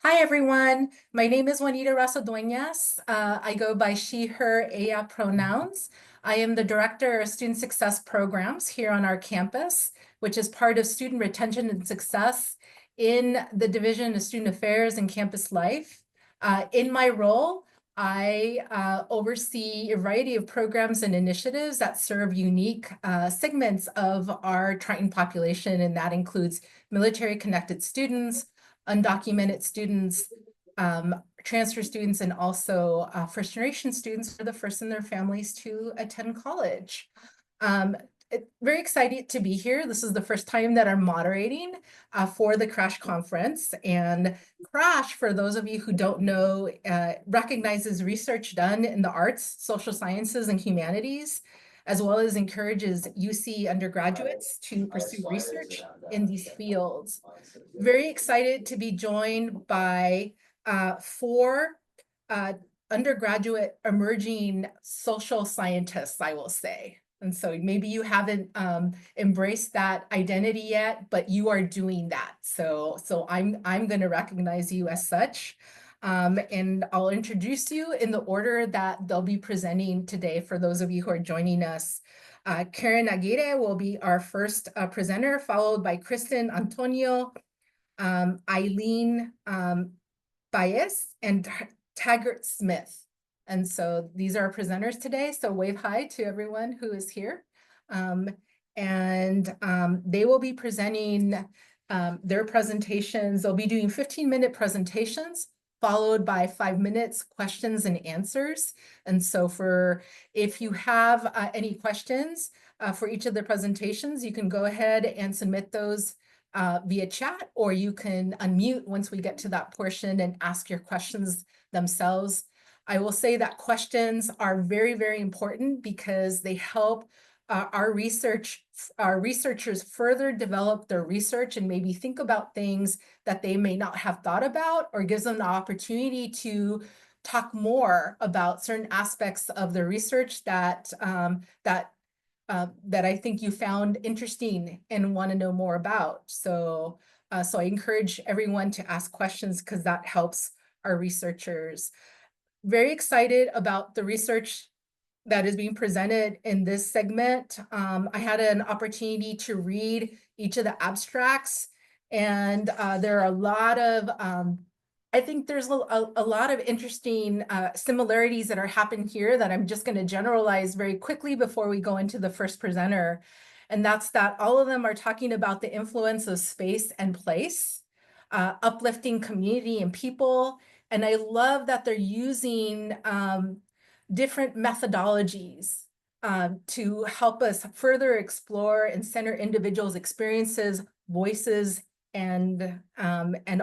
Hi, everyone. My name is Juanita Rasodueñas. I go by she, her, ella pronouns. I am the Director of Student Success Programs here on our campus, which is part of Student Retention and Success in the Division of Student Affairs and Campus Life. In my role, I oversee a variety of programs and initiatives that serve unique segments of our Triton population, and that includes military-connected students, undocumented students, transfer students, and also first-generation students are the first in their families to attend college. Very excited to be here. This is the first time that I'm moderating for the CRASH conference. And CRASH, for those of you who don't know, recognizes research done in the arts, social sciences, and humanities, as well as encourages UC undergraduates to pursue research in these fields. Very excited to be joined by four undergraduate emerging social scientists, I will say. And so maybe you haven't embraced that identity yet, but you are doing that. So I'm going to recognize you as such. And I'll introduce you in the order that they'll be presenting today for those of you who are joining us. Karen Aguirre will be our first presenter, followed by Kristen Antonio, Eileen Baez, and Taggart Smith. And so these are our presenters today. So wave hi to everyone who is here. They will be presenting their presentations. They'll be doing 15-minute presentations, followed by 5 minutes questions and answers. And so if you have any questions for each of the presentations, you can go ahead and submit those via chat, or you can unmute once we get to that portion and ask your questions themselves. I will say that questions are very, very important because they help our researchers further develop their research and maybe think about things that they may not have thought about, or gives them the opportunity to talk more about certain aspects of the research that I think you found interesting and want to know more about. So I encourage everyone to ask questions because that helps our researchers. Very excited about the research that is being presented in this segment. I had an opportunity to read each of the abstracts, and there are a lot of I think there's a lot of interesting similarities that are happening here that I'm just going to generalize very quickly before we go into the first presenter. And that's that all of them are talking about the influence of space and place, uplifting community and people. And I love that they're using different methodologies to help us further explore and center individuals' experiences, voices, and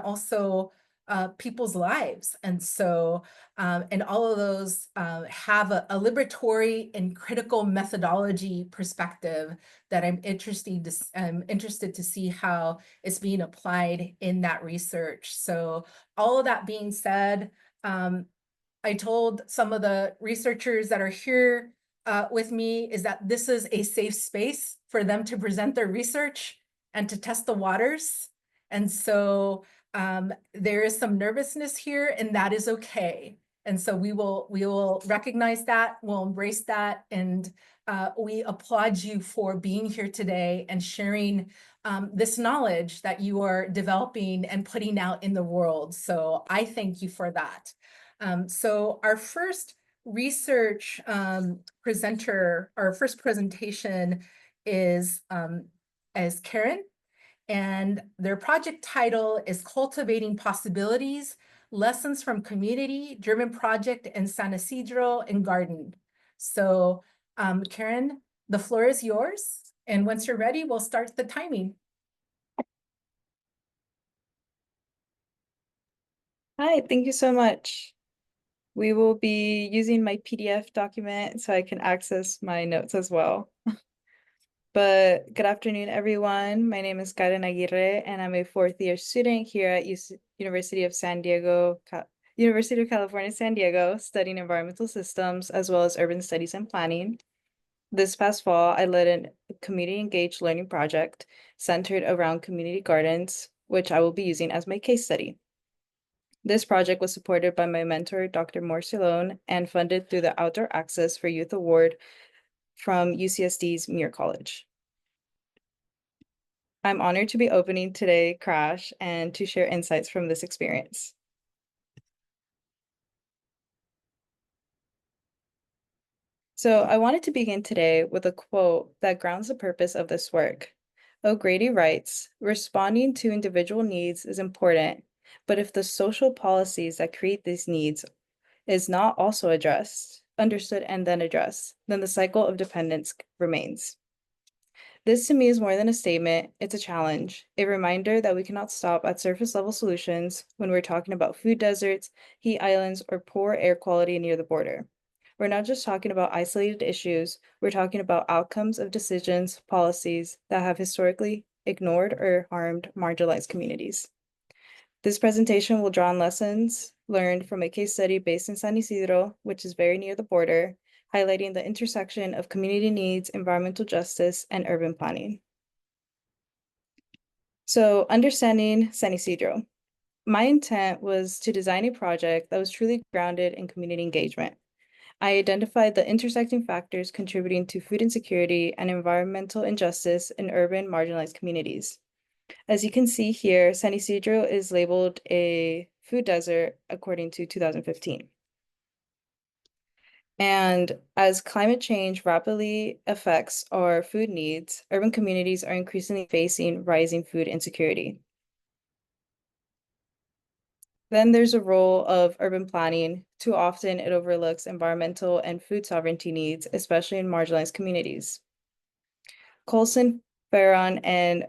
also people's lives. And so, and all of those have a liberatory and critical methodology perspective that I'm interested to see how it's being applied in that research. So all of that being said, I told some of the researchers that are here with me is that this is a safe space for them to present their research and to test the waters. And so there is some nervousness here, and that is okay. And so we will recognize that, we'll embrace that, and we applaud you for being here today and sharing this knowledge that you are developing and putting out in the world. So I thank you for that. So our first research presenter, our first presentation is Karen, and their project title is Cultivating Possibilities, Lessons from Community-Driven Project in San Isidro and Garden. So Karen, the floor is yours. And once you're ready, we'll start the timing. Hi, thank you so much. We will be using my PDF document so I can access my notes as well. But good afternoon, everyone. My name is Karen Aguirre, and I'm a fourth-year student here at University of California, San Diego, studying environmental systems as well as urban studies and planning. This past fall, I led a community-engaged learning project centered around community gardens, which I will be using as my case study. This project was supported by my mentor, Dr. Morcelone, and funded through the Outdoor Access for Youth Award from UCSD's Muir College. I'm honored to be opening today CRASH and to share insights from this experience. So I wanted to begin today with a quote that grounds the purpose of this work. O'Grady writes, responding to individual needs is important, but if the social policies that create these needs is not also understood and then addressed, then the cycle of dependence remains. This to me is more than a statement, it's a challenge, a reminder that we cannot stop at surface level solutions when we're talking about food deserts, heat islands, or poor air quality near the border. We're not just talking about isolated issues, we're talking about outcomes of decisions, policies that have historically ignored or harmed marginalized communities. This presentation will draw on lessons learned from a case study based in San Isidro, which is very near the border, highlighting the intersection of community needs, environmental justice, and urban planning. So understanding San Isidro. My intent was to design a project that was truly grounded in community engagement. I identified the intersecting factors contributing to food insecurity and environmental injustice in urban marginalized communities. As you can see here, San Isidro is labeled a food desert according to 2015. And as climate change rapidly affects our food needs, urban communities are increasingly facing rising food insecurity. Then there's a role of urban planning. Too often it overlooks environmental and food sovereignty needs, especially in marginalized communities. Colson, Farron, and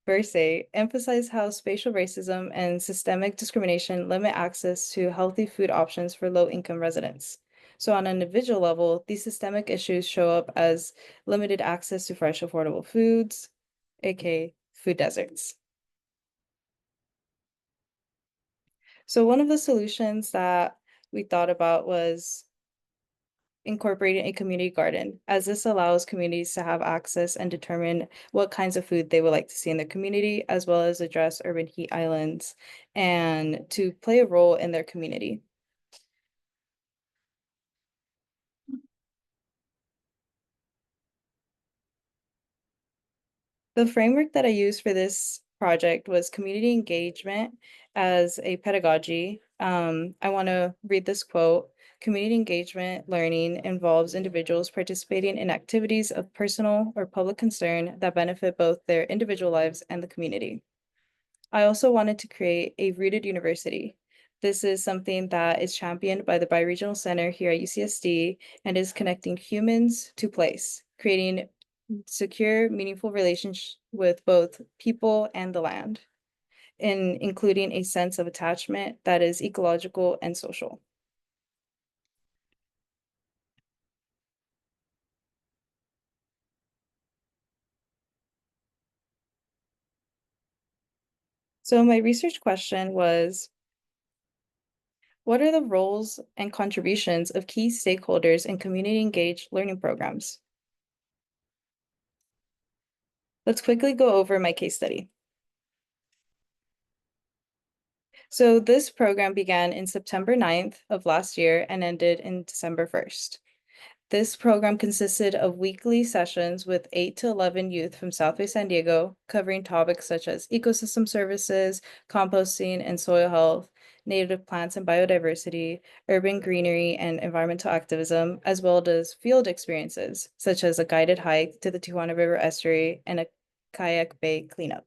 Bursay emphasize how spatial racism and systemic discrimination limit access to healthy food options for low-income residents. So on an individual level, these systemic issues show up as limited access to fresh, affordable foods, aka food deserts. So one of the solutions that we thought about was incorporating a community garden, as this allows communities to have access and determine what kinds of food they would like to see in their community, as well as address urban heat islands and to play a role in their community. The framework that I used for this project was community engagement as a pedagogy. I want to read this quote. Community engagement learning involves individuals participating in activities of personal or public concern that benefit both their individual lives and the community. I also wanted to create a rooted university. This is something that is championed by the Bioregional Center here at UCSD and is connecting humans to place, creating secure, meaningful relationships with both people and the land, and including a sense of attachment that is ecological and social. So my research question was, what are the roles and contributions of key stakeholders in community engaged learning programs? Let's quickly go over my case study. So this program began in September 9th of last year and ended in December 1st. This program consisted of weekly sessions with 8 to 11 youth from Southwest San Diego, covering topics such as ecosystem services, composting and soil health, native plants and biodiversity, urban greenery and environmental activism, as well as field experiences, such as a guided hike to the Tijuana River estuary and a kayak bay cleanup.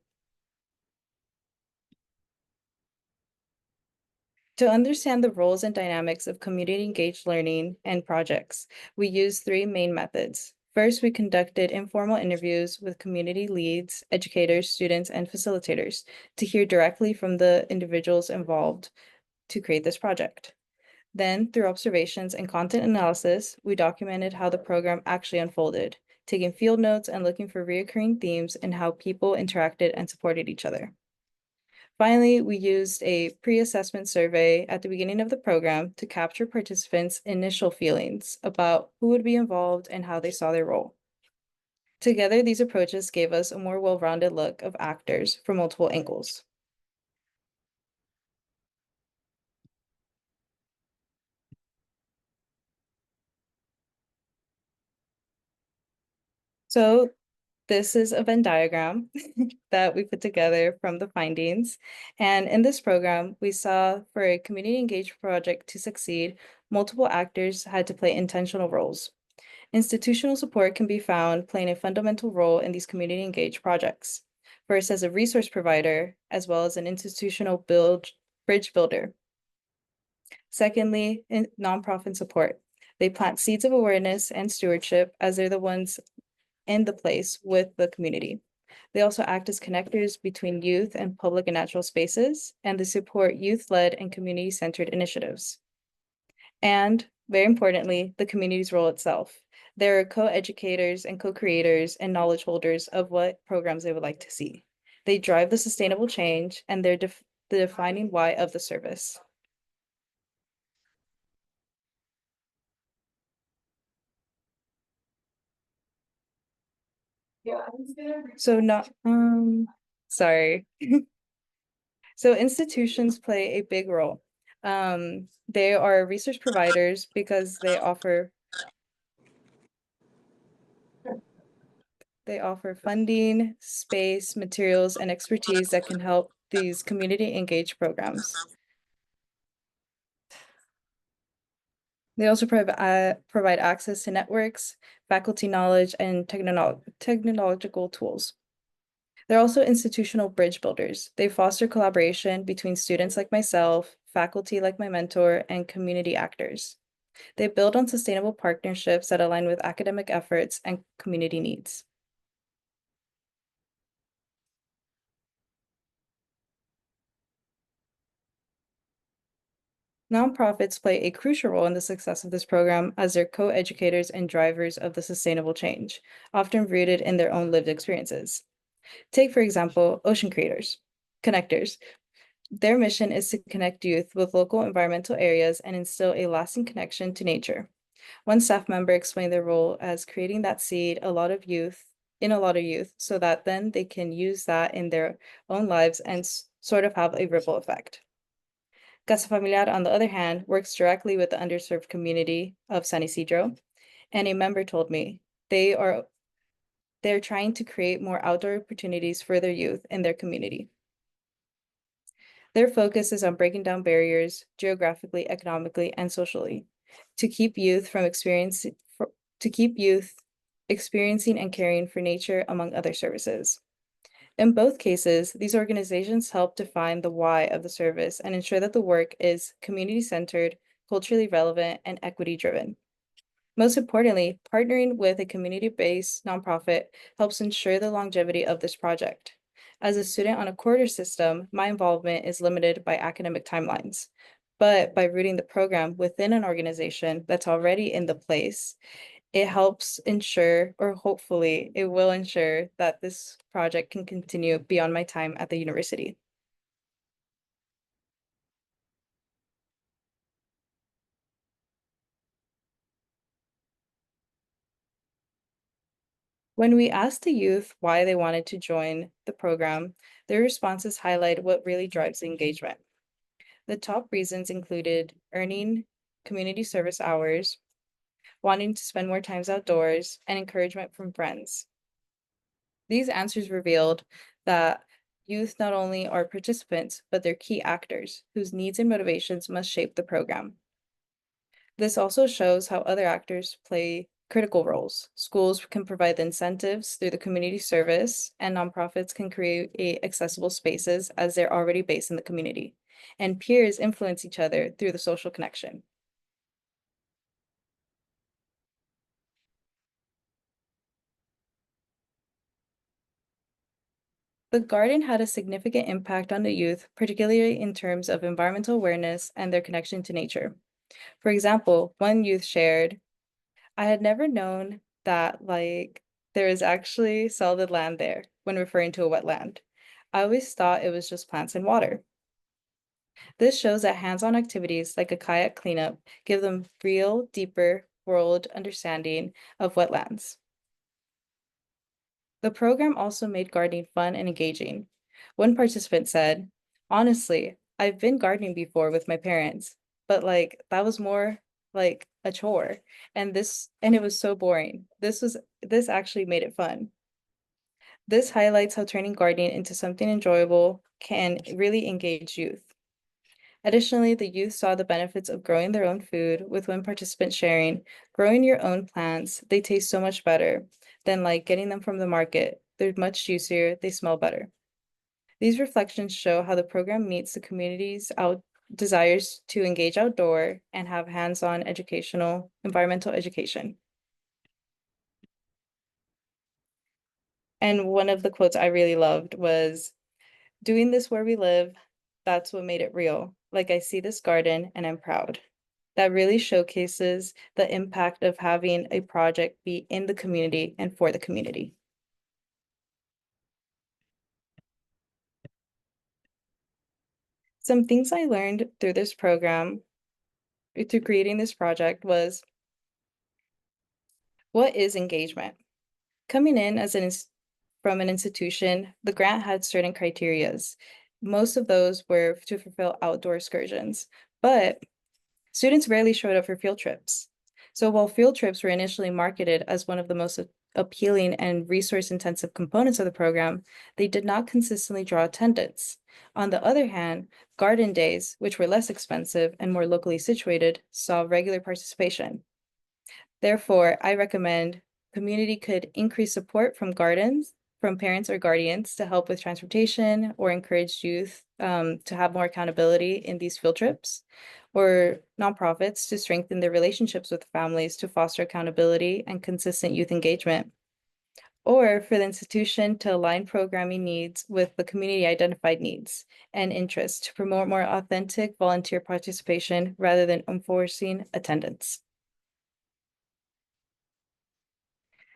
To understand the roles and dynamics of community-engaged learning and projects, we used three main methods. First, we conducted informal interviews with community leads, educators, students, and facilitators to hear directly from the individuals involved to create this project. Then, through observations and content analysis, we documented how the program actually unfolded, taking field notes and looking for recurring themes in how people interacted and supported each other. Finally, we used a pre-assessment survey at the beginning of the program to capture participants' initial feelings about who would be involved and how they saw their role. Together, these approaches gave us a more well-rounded look of actors from multiple angles. So this is a Venn diagram that we put together from the findings. And in this program, we saw for a community engaged project to succeed, multiple actors had to play intentional roles. Institutional support can be found playing a fundamental role in these community engaged projects. First, as a resource provider, as well as an institutional bridge builder. Secondly, in nonprofit support. They plant seeds of awareness and stewardship as they're the ones in the place with the community. They also act as connectors between youth and public and natural spaces, and they support youth-led and community-centered initiatives. And very importantly, the community's role itself. They're co-educators and co-creators and knowledge holders of what programs they would like to see. They drive the sustainable change and they're the defining why of the service. So not, sorry. So institutions play a big role. They are research providers because they offer funding, space, materials, and expertise that can help these community engaged programs. They also provide access to networks, faculty knowledge, and technological tools. They're also institutional bridge builders. They foster collaboration between students like myself, faculty like my mentor, and community actors. They build on sustainable partnerships that align with academic efforts and community needs. Nonprofits play a crucial role in the success of this program as they're co-educators and drivers of the sustainable change, often rooted in their own lived experiences. Take, for example, Ocean Creators, Connectors. Their mission is to connect youth with local environmental areas and instill a lasting connection to nature. One staff member explained their role as creating that seed in a lot of youth so that then they can use that in their own lives and sort of have a ripple effect. Casa Familiar, on the other hand, works directly with the underserved community of San Isidro, and a member told me they're trying to create more outdoor opportunities for their youth in their community. Their focus is on breaking down barriers geographically, economically, and socially to keep youth experiencing and caring for nature, among other services. In both cases, these organizations help define the why of the service and ensure that the work is community-centered, culturally relevant, and equity-driven. Most importantly, partnering with a community-based nonprofit helps ensure the longevity of this project. As a student on a quarter system, my involvement is limited by academic timelines. But by rooting the program within an organization that's already in the place, it helps ensure, or hopefully it will ensure, that this project can continue beyond my time at the university. When we asked the youth why they wanted to join the program, their responses highlight what really drives the engagement. The top reasons included earning community service hours, wanting to spend more times outdoors, and encouragement from friends. These answers revealed that youth not only are participants, but they're key actors whose needs and motivations must shape the program. This also shows how other actors play critical roles. Schools can provide the incentives through the community service, and nonprofits can create accessible spaces as they're already based in the community. And peers influence each other through the social connection. The garden had a significant impact on the youth, particularly in terms of environmental awareness and their connection to nature. For example, one youth shared, I had never known that there is actually solid land there when referring to a wetland. I always thought it was just plants and water. This shows that hands-on activities like a kayak cleanup give them real, deeper world understanding of wetlands. The program also made gardening fun and engaging. One participant said, honestly, I've been gardening before with my parents, but that was more like a chore. And it was so boring. This actually made it fun. This highlights how turning gardening into something enjoyable can really engage youth. Additionally, the youth saw the benefits of growing their own food, with one participant sharing, growing your own plants, they taste so much better than like getting them from the market. They're much juicier, they smell better. These reflections show how the program meets the community's desires to engage outdoor and have hands-on environmental education. And one of the quotes I really loved was, "Doing this where we live, that's what made it real. Like I see this garden and I'm proud." That really showcases the impact of having a project be in the community and for the community. Some things I learned through this program, through creating this project, was what is engagement? Coming in from an institution, the grant had certain criterias. Most of those were to fulfill outdoor excursions, but students rarely showed up for field trips. So while field trips were initially marketed as one of the most appealing and resource-intensive components of the program, they did not consistently draw attendance. On the other hand, garden days, which were less expensive and more locally situated, saw regular participation. Therefore, I recommend community could increase support from parents or guardians to help with transportation or encourage youth to have more accountability in these field trips, or nonprofits to strengthen their relationships with families to foster accountability and consistent youth engagement, or for the institution to align programming needs with the community identified needs and interests to promote more authentic volunteer participation rather than enforcing attendance.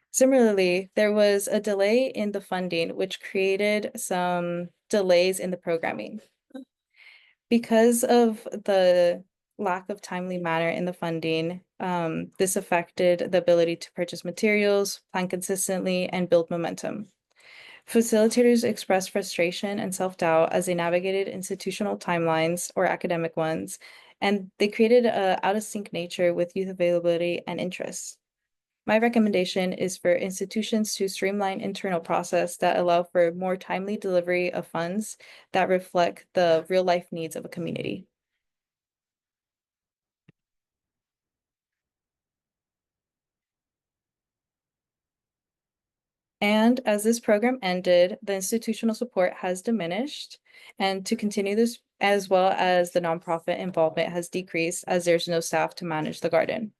Similarly, there was a delay in the funding, which created some delays in the programming. Because of the lack of timely manner in the funding, this affected the ability to purchase materials, plan consistently, and build momentum. Facilitators expressed frustration and self-doubt as they navigated institutional timelines or academic ones, and they created a out-of-sync nature with youth availability and interests. My recommendation is for institutions to streamline internal process that allow for more timely delivery of funds that reflect the real life needs of a community. And as this program ended, the institutional support has diminished, and to continue this, as well as the nonprofit involvement has decreased as there's no staff to manage the garden.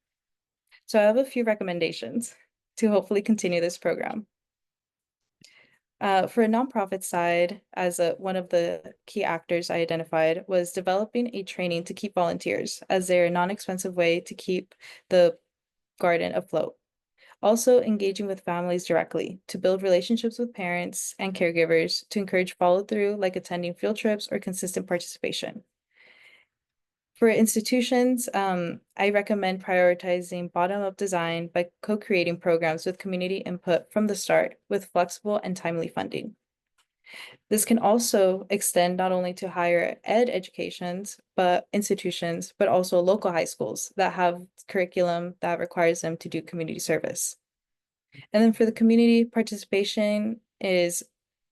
So I have a few recommendations to hopefully continue this program. For a nonprofit side, as one of the key actors I identified was developing a training to keep volunteers, as they're a non-expensive way to keep the garden afloat. Also engaging with families directly to build relationships with parents and caregivers to encourage follow through, like attending field trips or consistent participation. For institutions, I recommend prioritizing bottom-up design by co-creating programs with community input from the start with flexible and timely funding. This can also extend not only to higher ed institutions, but also local high schools that have curriculum that requires them to do community service. And then for the community, participation is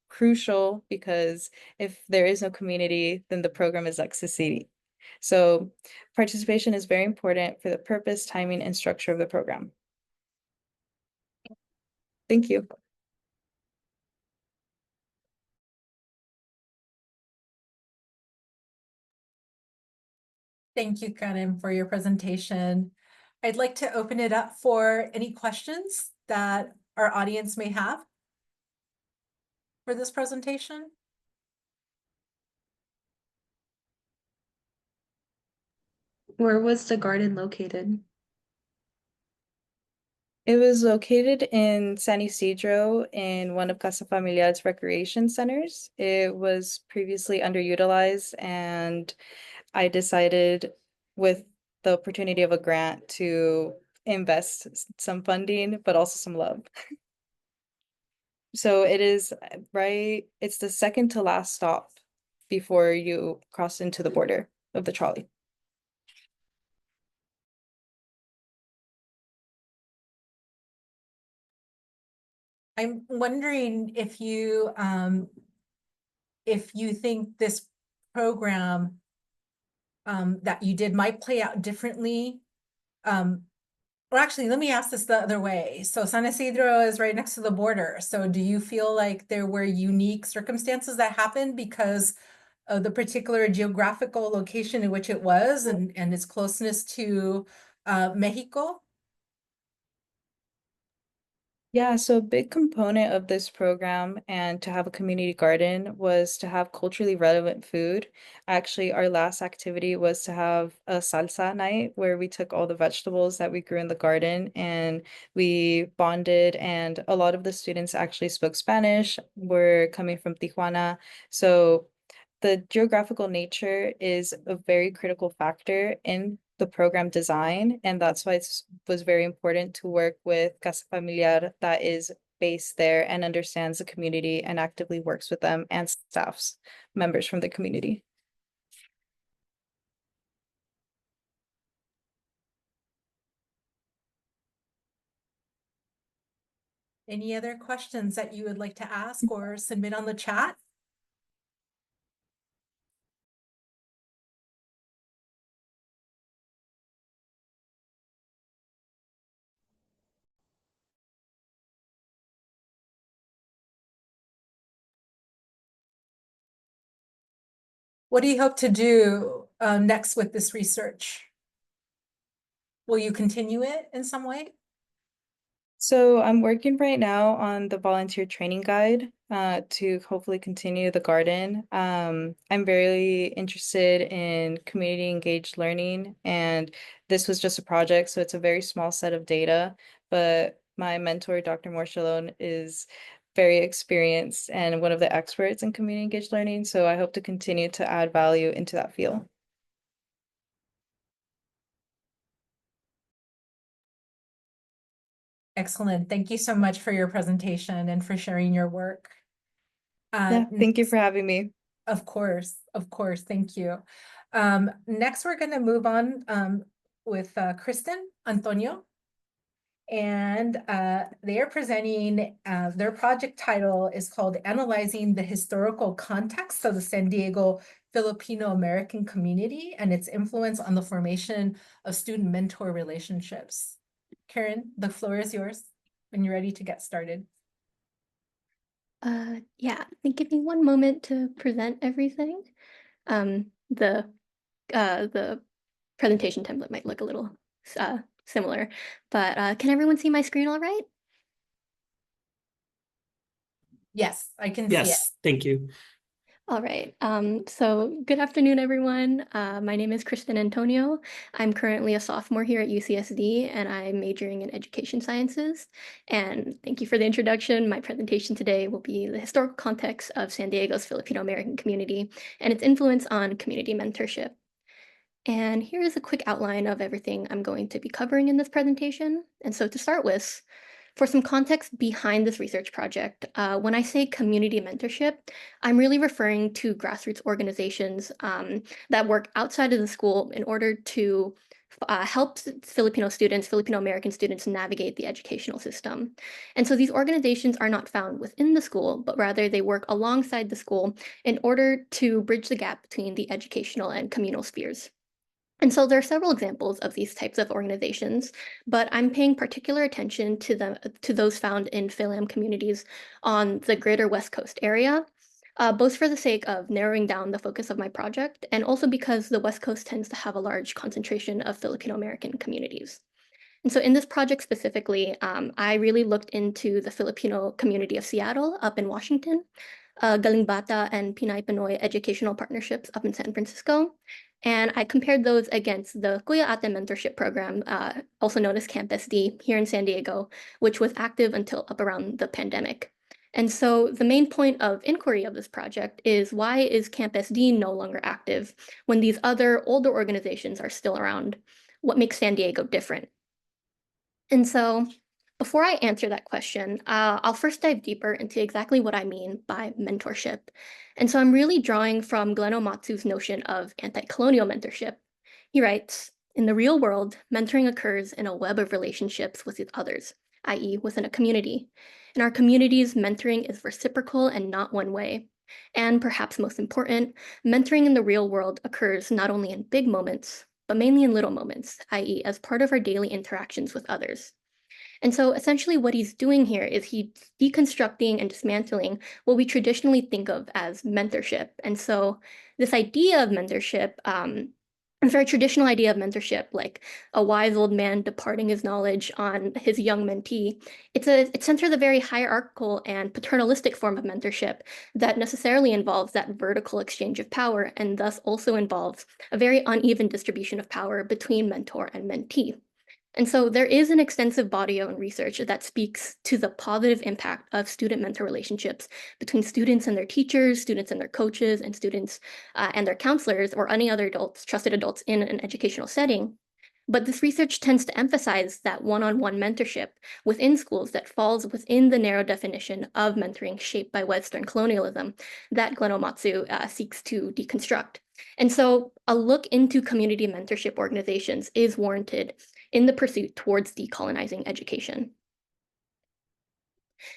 crucial because if there is no community, then the program is like succeeding. So participation is very important for the purpose, timing, and structure of the program. Thank you. Thank you, Karen, for your presentation. I'd like to open it up for any questions that our audience may have for this presentation. Where was the garden located? It was located in San Isidro in one of Casa Familiar's recreation centers. It was previously underutilized, and I decided with the opportunity of a grant to invest some funding, but also some love. So it is it's the second to last stop before you cross into the border of the trolley. I'm wondering if you think this program that you did might play out differently. Well, actually, let me ask this the other way. So San Isidro is right next to the border. So do you feel like there were unique circumstances that happened because of the particular geographical location in which it was and its closeness to Mexico? Yeah, so a big component of this program and to have a community garden was to have culturally relevant food. Actually, our last activity was to have a salsa night where we took all the vegetables that we grew in the garden and we bonded. And a lot of the students actually spoke Spanish, were coming from Tijuana. So the geographical nature is a very critical factor in the program design, and that's why it was very important to work with Casa Familiar that is based there and understands the community and actively works with them and staffs members from the community. Any other questions that you would like to ask or submit on the chat? What do you hope to do next with this research? Will you continue it in some way? So I'm working right now on the volunteer training guide to hopefully continue the garden. I'm very interested in community engaged learning, and this was just a project, so it's a very small set of data. But my mentor, Dr. Morshalone, is very experienced and one of the experts in community engaged learning. So I hope to continue to add value into that field. Excellent. Thank you so much for your presentation and for sharing your work. Yeah, thank you for having me. Of course, thank you. Next, we're going to move on with Kristen Antonio. And they are presenting, their project title is called Analyzing the Historical Context of the San Diego Filipino American Community and its Influence on the Formation of Student Mentor Relationships. Karen, the floor is yours when you're ready to get started. Yeah, I think give me one moment to present everything. The presentation template might look a little similar, but can everyone see my screen all right? Yes, I can see it. Yes, thank you. All right. So good afternoon, everyone. My name is Kristen Antonio. I'm currently a sophomore here at UCSD, and I'm majoring in education sciences. And thank you for the introduction. My presentation today will be the historical context of San Diego's Filipino American community and its influence on community mentorship. And here is a quick outline of everything I'm going to be covering in this presentation. And so to start with, for some context behind this research project, when I say community mentorship, I'm really referring to grassroots organizations that work outside of the school in order to help Filipino students, Filipino American students navigate the educational system. And so these organizations are not found within the school, but rather they work alongside the school in order to bridge the gap between the educational and communal spheres. And so there are several examples of these types of organizations, but I'm paying particular attention to those found in Philam communities on the greater West Coast area, both for the sake of narrowing down the focus of my project and also because the West Coast tends to have a large concentration of Filipino American communities. And so in this project specifically, I really looked into the Filipino community of Seattle up in Washington, Galing Bata and Pinay Pinoy educational partnerships up in San Francisco. And I compared those against the Kuya Ate mentorship program, also known as Camp SD here in San Diego, which was active until up around the pandemic. And so the main point of inquiry of this project is why is Camp SD no longer active when these other older organizations are still around? What makes San Diego different? And so before I answer that question, I'll first dive deeper into exactly what I mean by mentorship. And so I'm really drawing from Glenn Omatsu's notion of anti-colonial mentorship. He writes, in the real world, mentoring occurs in a web of relationships with others, i.e. within a community. In our communities, mentoring is reciprocal and not one way. And perhaps most important, mentoring in the real world occurs not only in big moments, but mainly in little moments, i.e. as part of our daily interactions with others. And so essentially what he's doing here is he's deconstructing and dismantling what we traditionally think of as mentorship. And so this idea of mentorship, a very traditional idea of mentorship, like a wise old man departing his knowledge on his young mentee, it centers a very hierarchical and paternalistic form of mentorship that necessarily involves that vertical exchange of power, and thus also involves a very uneven distribution of power between mentor and mentee. And so there is an extensive body of research that speaks to the positive impact of student-mentor relationships between students and their teachers, students and their coaches, and students and their counselors, or any other adults, trusted adults in an educational setting. But this research tends to emphasize that one-on-one mentorship within schools that falls within the narrow definition of mentoring shaped by Western colonialism that Glenn Omatsu seeks to deconstruct. And so a look into community mentorship organizations is warranted in the pursuit towards decolonizing education.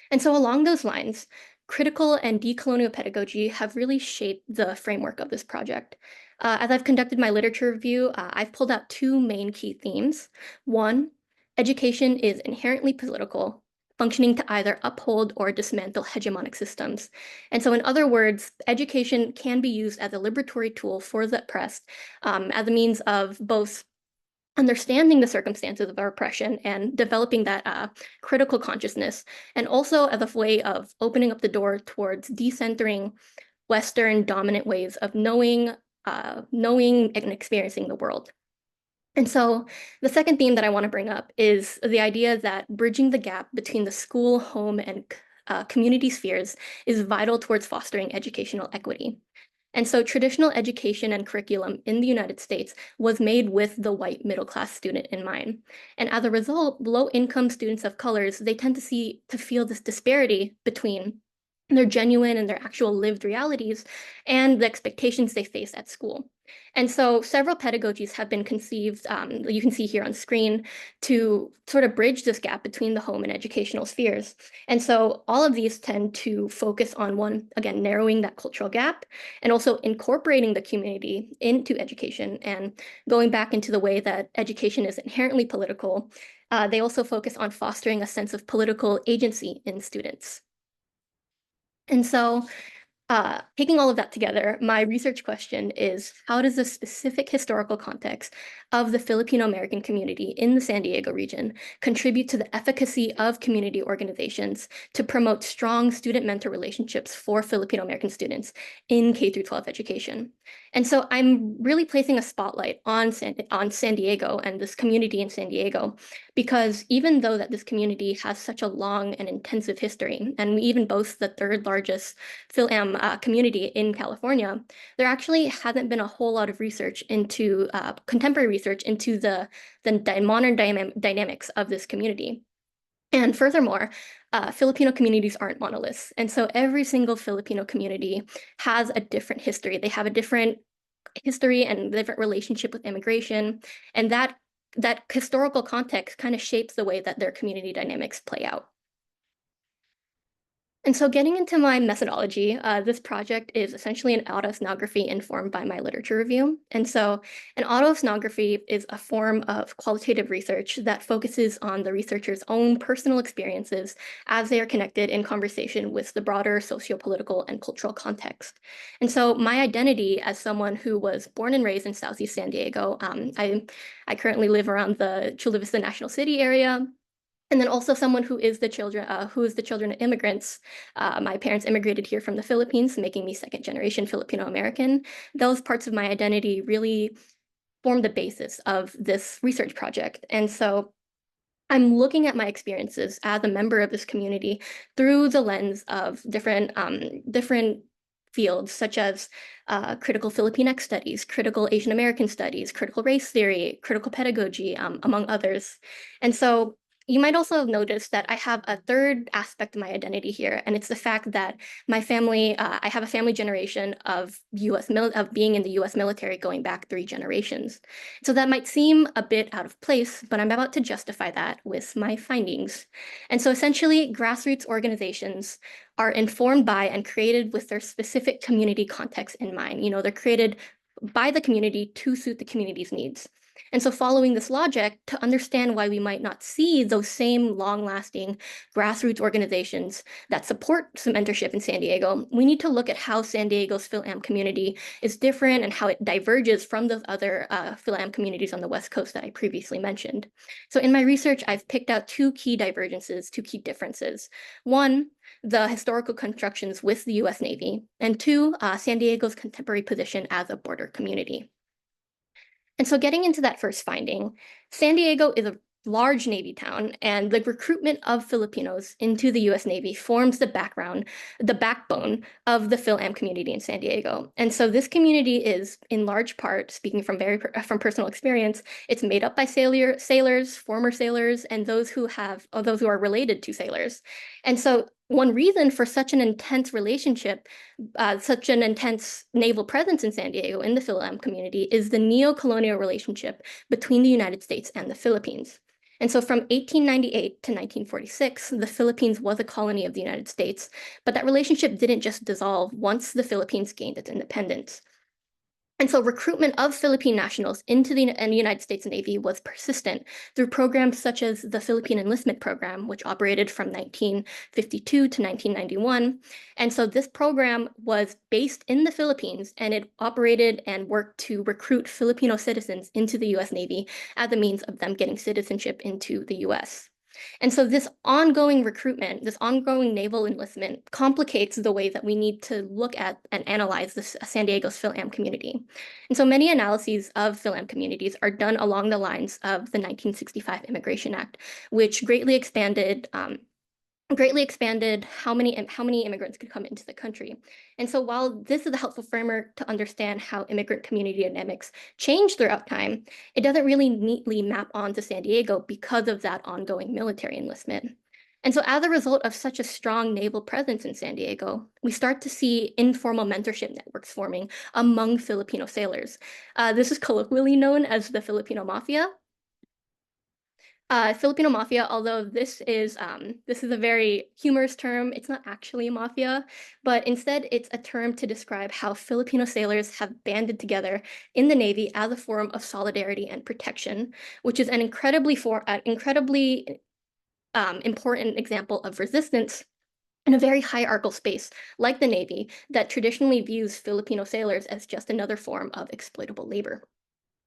And so along those lines, critical and decolonial pedagogy have really shaped the framework of this project. As I've conducted my literature review, I've pulled out two main key themes. One, education is inherently political, functioning to either uphold or dismantle hegemonic systems. And so in other words, education can be used as a liberatory tool for the oppressed, as a means of both understanding the circumstances of our oppression and developing that critical consciousness, and also as a way of opening up the door towards decentering Western dominant ways of knowing and experiencing the world. And so the second theme that I want to bring up is the idea that bridging the gap between the school, home, and community spheres is vital towards fostering educational equity. And so traditional education and curriculum in the United States was made with the white middle-class student in mind. And as a result, low-income students of colors, they tend to feel this disparity between their genuine and their actual lived realities and the expectations they face at school. And so several pedagogies have been conceived, you can see here on screen, to sort of bridge this gap between the home and educational spheres. And so all of these tend to focus on one, again, narrowing that cultural gap, and also incorporating the community into education and going back into the way that education is inherently political. They also focus on fostering a sense of political agency in students. And so taking all of that together, my research question is, how does the specific historical context of the Filipino-American community in the San Diego region contribute to the efficacy of community organizations to promote strong student-mentor relationships for Filipino-American students in K-12 education? And so I'm really placing a spotlight on San Diego and this community in San Diego, because even though that this community has such a long and intensive history, and we even boast the third largest Phil-Am community in California, there actually hasn't been a whole lot of research into contemporary research into the modern dynamics of this community. And furthermore, Filipino communities aren't monoliths. And so every single Filipino community has a different history. They have a different history and different relationship with immigration. And that historical context kind of shapes the way that their community dynamics play out. And so getting into my methodology, this project is essentially an autoethnography informed by my literature review. And so an autoethnography is a form of qualitative research that focuses on the researcher's own personal experiences as they are connected in conversation with the broader socio-political and cultural context. And so my identity as someone who was born and raised in Southeast San Diego, I currently live around the Chula Vista National City area. And then also someone who is the children of immigrants. My parents immigrated here from the Philippines, making me second generation Filipino American. Those parts of my identity really form the basis of this research project. And so I'm looking at my experiences as a member of this community through the lens of different fields, such as critical Filipinx studies, critical Asian American studies, critical race theory, critical pedagogy, among others. And so you might also notice that I have a third aspect of my identity here, and it's the fact that my family, I have a family generation of of being in the US military going back 3 generations. So that might seem a bit out of place, but I'm about to justify that with my findings. And so essentially, grassroots organizations are informed by and created with their specific community context in mind. You know, they're created by the community to suit the community's needs. And so following this logic, to understand why we might not see those same long-lasting grassroots organizations that support some mentorship in San Diego, we need to look at how San Diego's Phil-Am community is different and how it diverges from those other Phil-Am communities on the West Coast that I previously mentioned. So in my research, I've picked out 2 key divergences, 2 key differences. One, the historical constructions with the US Navy, and 2, San Diego's contemporary position as a border community. And so getting into that first finding, San Diego is a large Navy town, and the recruitment of Filipinos into the US Navy forms the backbone of the Phil-Am community in San Diego. And so this community is, in large part, speaking from personal experience, it's made up by sailors, former sailors, and those who are related to sailors. And so one reason for such an intense relationship, such an intense naval presence in San Diego in the Phil-Am community is the neo-colonial relationship between the United States and the Philippines. And so from 1898 to 1946, the Philippines was a colony of the United States, but that relationship didn't just dissolve once the Philippines gained its independence. And so recruitment of Philippine nationals into the United States Navy was persistent through programs such as the Philippine Enlistment Program, which operated from 1952 to 1991. And so this program was based in the Philippines, and it operated and worked to recruit Filipino citizens into the US Navy as a means of them getting citizenship into the US. And so this ongoing recruitment, this ongoing naval enlistment complicates the way that we need to look at and analyze the San Diego's Phil-Am community. And so many analyses of Phil-Am communities are done along the lines of the 1965 Immigration Act, which greatly expanded how many immigrants could come into the country. And so while this is a helpful framework to understand how immigrant community dynamics change throughout time, it doesn't really neatly map onto San Diego because of that ongoing military enlistment. And so as a result of such a strong naval presence in San Diego, we start to see informal mentorship networks forming among Filipino sailors. This is colloquially known as the Filipino Mafia. Filipino mafia, although this is a very humorous term, it's not actually a mafia, but instead it's a term to describe how Filipino sailors have banded together in the Navy as a form of solidarity and protection, which is an incredibly important example of resistance in a very hierarchical space like the Navy that traditionally views Filipino sailors as just another form of exploitable labor.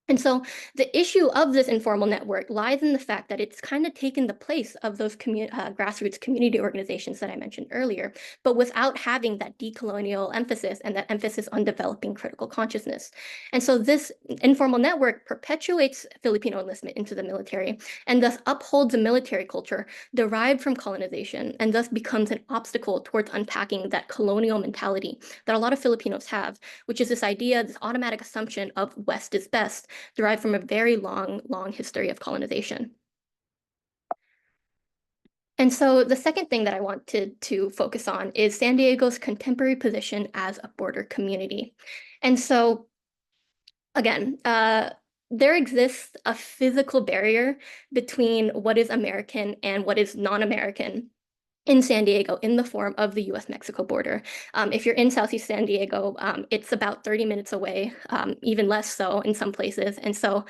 And so the issue of this informal network lies in the fact that it's kind of taken the place of those grassroots community organizations that I mentioned earlier, but without having that decolonial emphasis and that emphasis on developing critical consciousness. And so this informal network perpetuates Filipino enlistment into the military and thus upholds a military culture derived from colonization and thus becomes an obstacle towards unpacking that colonial mentality that a lot of Filipinos have, which is this idea, this automatic assumption of West is best, derived from a very long history of colonization. And so the second thing that I wanted to focus on is San Diego's contemporary position as a border community. And so, again, there exists a physical barrier between what is American and what is non-American in San Diego in the form of the US-Mexico border. If you're in Southeast San Diego, it's about 30 minutes away, even less so in some places. And so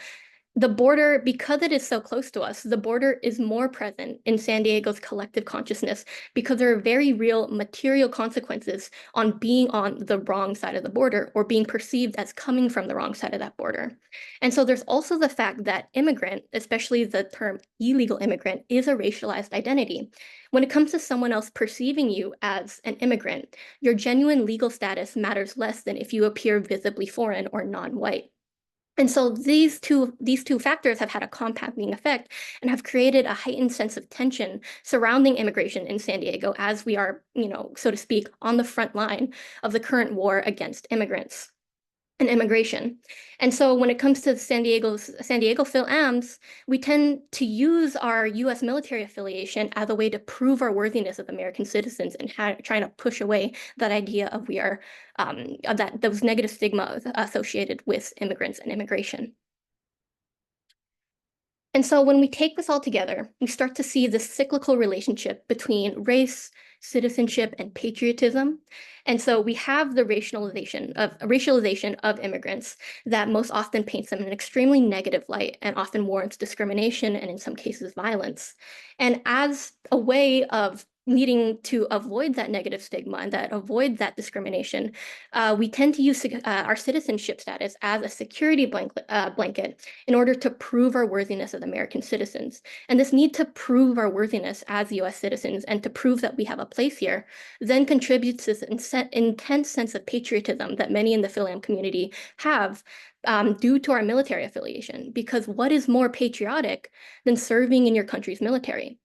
the border, because it is so close to us, the border is more present in San Diego's collective consciousness because there are very real material consequences on being on the wrong side of the border or being perceived as coming from the wrong side of that border. And so there's also the fact that immigrant, especially the term illegal immigrant, is a racialized identity. When it comes to someone else perceiving you as an immigrant, your genuine legal status matters less than if you appear visibly foreign or non-white. And so these two factors have had a compounding effect and have created a heightened sense of tension surrounding immigration in San Diego as we are, so to speak, on the front line of the current war against immigrants. and immigration. And so when it comes to San Diego PhilAms, we tend to use our US military affiliation as a way to prove our worthiness as American citizens and trying to push away that idea of we are, those negative stigma associated with immigrants and immigration. And so when we take this all together, we start to see this cyclical relationship between race, citizenship, and patriotism. And so we have the racialization of immigrants that most often paints them in an extremely negative light and often warrants discrimination and in some cases violence. And as a way of needing to avoid that negative stigma and that avoid that discrimination, we tend to use our citizenship status as a security blanket in order to prove our worthiness as American citizens. And this need to prove our worthiness as US citizens and to prove that we have a place here then contributes to this intense sense of patriotism that many in the PhilAm community have due to our military affiliation. Because what is more patriotic than serving in your country's military?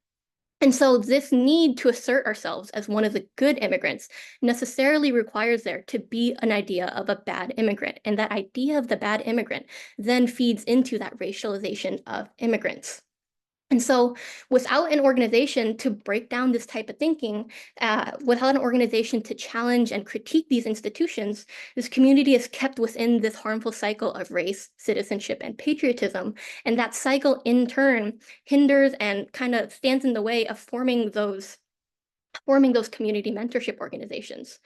And so this need to assert ourselves as one of the good immigrants necessarily requires there to be an idea of a bad immigrant. And that idea of the bad immigrant then feeds into that racialization of immigrants. And so without an organization to break down this type of thinking, without an organization to challenge and critique these institutions, this community is kept within this harmful cycle of race, citizenship, and patriotism. And that cycle in turn hinders and kind of stands in the way of forming those community mentorship organizations.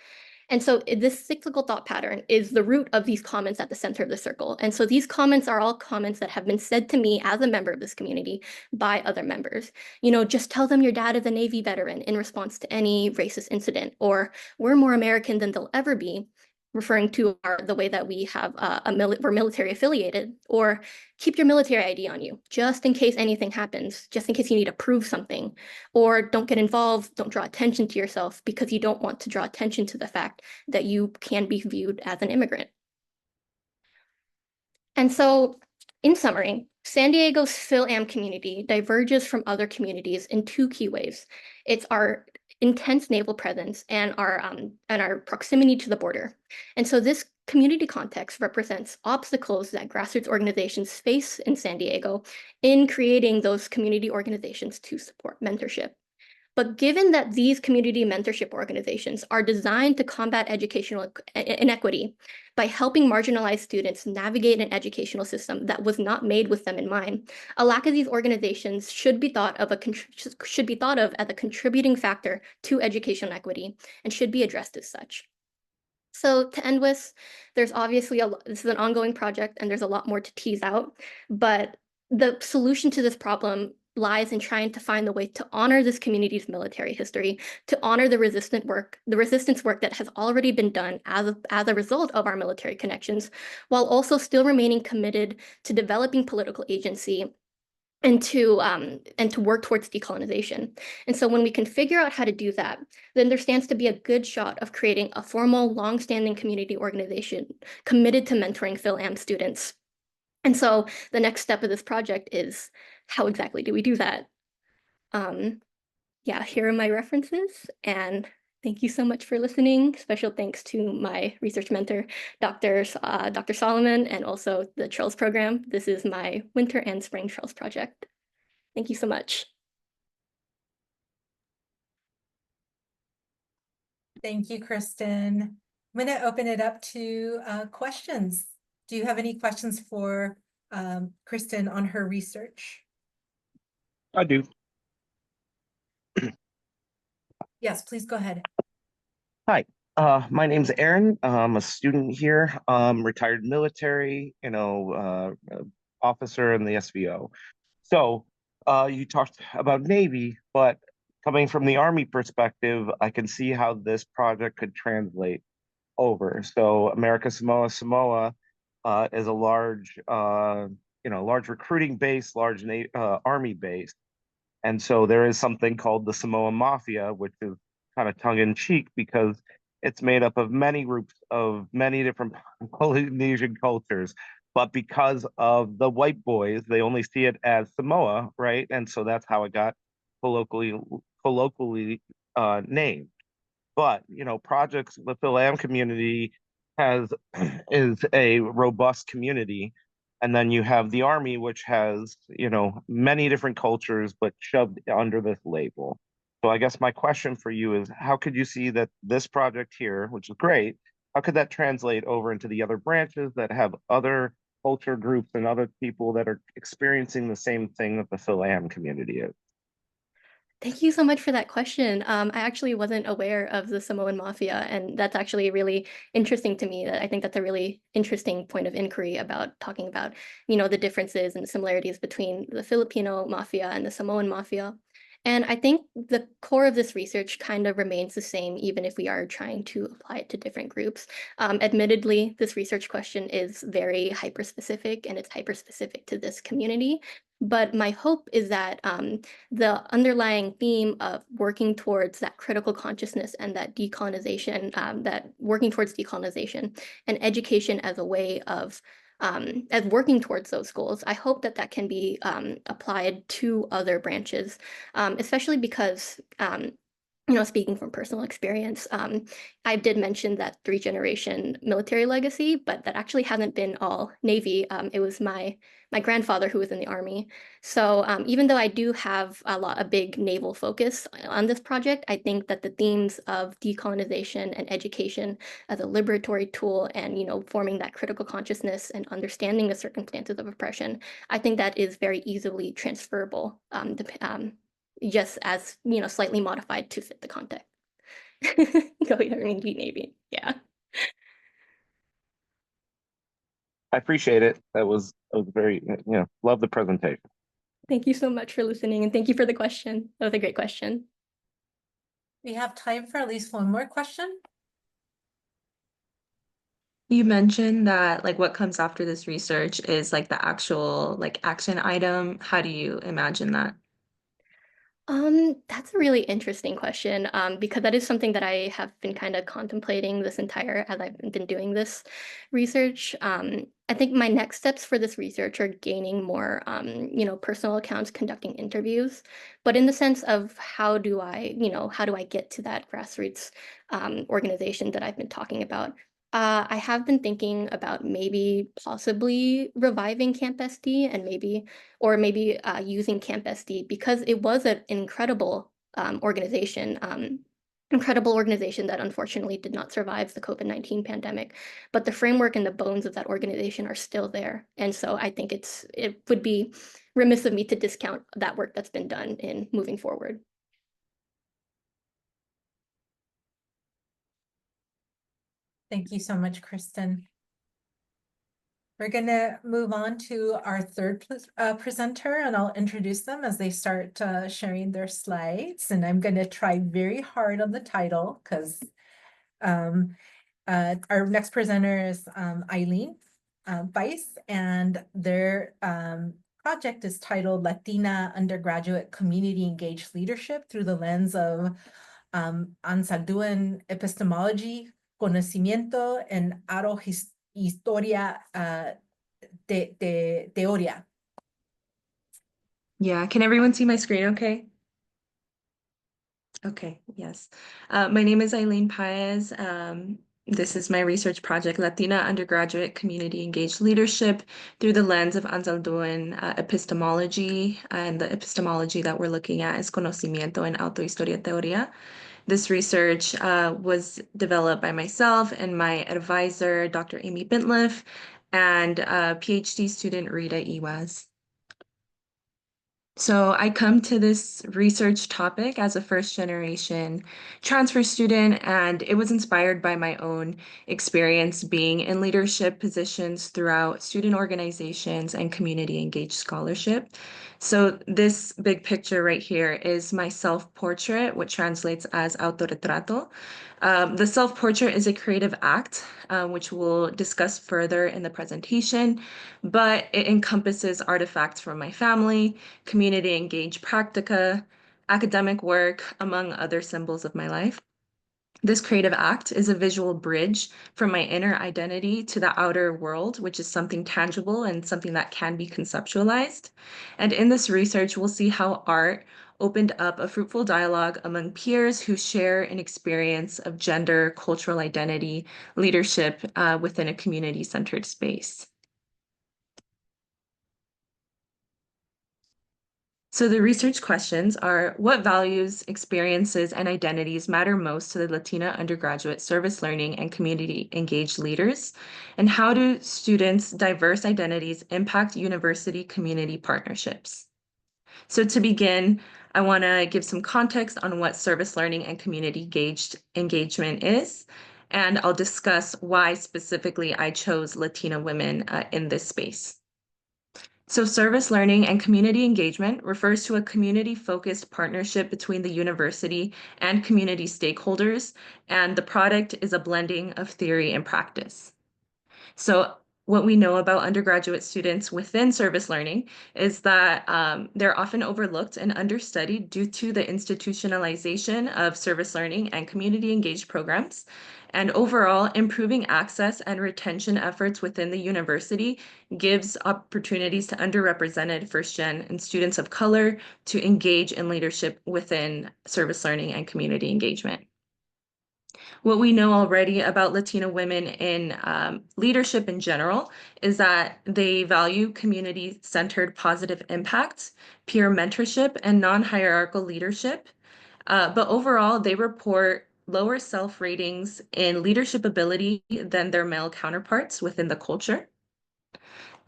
And so this cyclical thought pattern is the root of these comments at the center of the circle. And so these comments are all comments that have been said to me as a member of this community by other members. You know, just tell them your dad is a Navy veteran in response to any racist incident, or we're more American than they'll ever be, referring to the way that we have we're military affiliated, or keep your military ID on you, just in case anything happens, just in case you need to prove something, or don't get involved, don't draw attention to yourself because you don't want to draw attention to the fact that you can be viewed as an immigrant. And so, in summary, San Diego's PhilAm community diverges from other communities in two key ways. It's our intense naval presence and our proximity to the border. And so this community context represents obstacles that grassroots organizations face in San Diego in creating those community organizations to support mentorship. But given that these community mentorship organizations are designed to combat educational inequity by helping marginalized students navigate an educational system that was not made with them in mind, a lack of these organizations should be thought of as a contributing factor to educational equity and should be addressed as such. So to end with, there's obviously this is an ongoing project and there's a lot more to tease out, but the solution to this problem lies in trying to find the way to honor this community's military history, to honor the resistance work that has already been done as a result of our military connections, while also still remaining committed to developing political agency and to work towards decolonization. And so when we can figure out how to do that, then there stands to be a good shot of creating a formal, long-standing community organization committed to mentoring PhilAm students. And so the next step of this project is, how exactly do we do that? Yeah, here are my references, and thank you so much for listening. Special thanks to my research mentor, Dr. Solomon, and also the Charles program. This is my winter and spring Charles project. Thank you so much. Thank you, Kristen. I'm going to open it up to questions. Do you have any questions for Kristen on her research? I do. Yes, please go ahead. Hi, my name's Aaron. I'm a student here, retired military, officer in the SVO. So you talked about Navy, but coming from the Army perspective, I can see how this project could translate over. So America Samoa is a large, large recruiting base, large Army base. And so there is something called the Samoa Mafia, which is kind of tongue in cheek because it's made up of many groups of many different Polynesian cultures. But because of the white boys, they only see it as Samoa, right? And so that's how it got colloquially named. But projects with the Lamb community has is a robust community, and then you have the army, which has, many different cultures, but shoved under this label. So I guess my question for you is, how could you see that this project here, which is great, how could that translate over into the other branches that have other culture groups and other people that are experiencing the same thing that the Philam community is? Thank you so much for that question. I actually wasn't aware of the Samoan Mafia, and that's actually really interesting to me. That I think that's a really interesting point of inquiry about talking about, the differences and similarities between the Filipino Mafia and the Samoan Mafia. And I think the core of this research kind of remains the same, even if we are trying to apply it to different groups. Admittedly, this research question is very hyper-specific, and it's hyper-specific to this community. But my hope is that the underlying theme of working towards that critical consciousness and that decolonization, that working towards decolonization and education as a way of as working towards those goals, I hope that that can be applied to other branches, especially because speaking from personal experience, I did mention that 3-generation military legacy, but that actually hasn't been all Navy. It was my grandfather who was in the Army. So even though I do have a big naval focus on this project, I think that the themes of decolonization and education as a liberatory tool and, forming that critical consciousness and understanding the circumstances of oppression, I think that is very easily transferable, just as, slightly modified to fit the context. Go Army Navy. Yeah. I appreciate it. That was very, love the presentation. Thank you so much for listening, and thank you for the question. That was a great question. We have time for at least one more question. You mentioned that like what comes after this research is like the actual like action item. How do you imagine that? That's a really interesting question, because that is something that I have been kind of contemplating as I've been doing this research. I think my next steps for this research are gaining more, personal accounts, conducting interviews, but in the sense of how do I get to that grassroots organization that I've been talking about? I have been thinking about maybe possibly reviving Camp SD and maybe using Camp SD because it was an incredible organization that unfortunately did not survive the COVID-19 pandemic. But the framework and the bones of that organization are still there. And so I think it would be remiss of me to discount that work that's been done in moving forward. Thank you so much, Kristen. We're going to move on to our third presenter, and I'll introduce them as they start sharing their slides. And I'm going to try very hard on the title because our next presenter is Eileen Weiss, and their project is titled Latina Undergraduate Community Engaged Leadership through the lens of Anzalduan epistemology, conocimiento en aro historia de teoría. Yeah, can everyone see my screen okay? Okay, yes. My name is Eileen Paez. This is my research project, Latina Undergraduate Community Engaged Leadership through the lens of Anzalduan epistemology. And the epistemology that we're looking at is conocimiento en autohistoria teoría. This research was developed by myself and my advisor, Dr. Amy Bintliff, and PhD student Rita Iwaz. So I come to this research topic as a first-generation transfer student, and it was inspired by my own experience being in leadership positions throughout student organizations and community engaged scholarship. So this big picture right here is my self-portrait, which translates as autorretrato. The self-portrait is a creative act, which we'll discuss further in the presentation, but it encompasses artifacts from my family, community engaged practica, academic work, among other symbols of my life. This creative act is a visual bridge from my inner identity to the outer world, which is something tangible and something that can be conceptualized. And in this research, we'll see how art opened up a fruitful dialogue among peers who share an experience of gender, cultural identity, leadership within a community-centered space. So the research questions are, what values, experiences, and identities matter most to the Latina undergraduate service learning and community engaged leaders? And how do students' diverse identities impact university community partnerships? So to begin, I want to give some context on what service learning and community engagement is, and I'll discuss why specifically I chose Latina women in this space. So service learning and community engagement refers to a community-focused partnership between the university and community stakeholders, and the product is a blending of theory and practice. So what we know about undergraduate students within service learning is that they're often overlooked and understudied due to the institutionalization of service learning and community engaged programs. And overall, improving access and retention efforts within the university gives opportunities to underrepresented first-gen and students of color to engage in leadership within service learning and community engagement. What we know already about Latina women in leadership in general is that they value community-centered positive impact, peer mentorship, and non-hierarchical leadership. But overall, they report lower self-ratings in leadership ability than their male counterparts within the culture.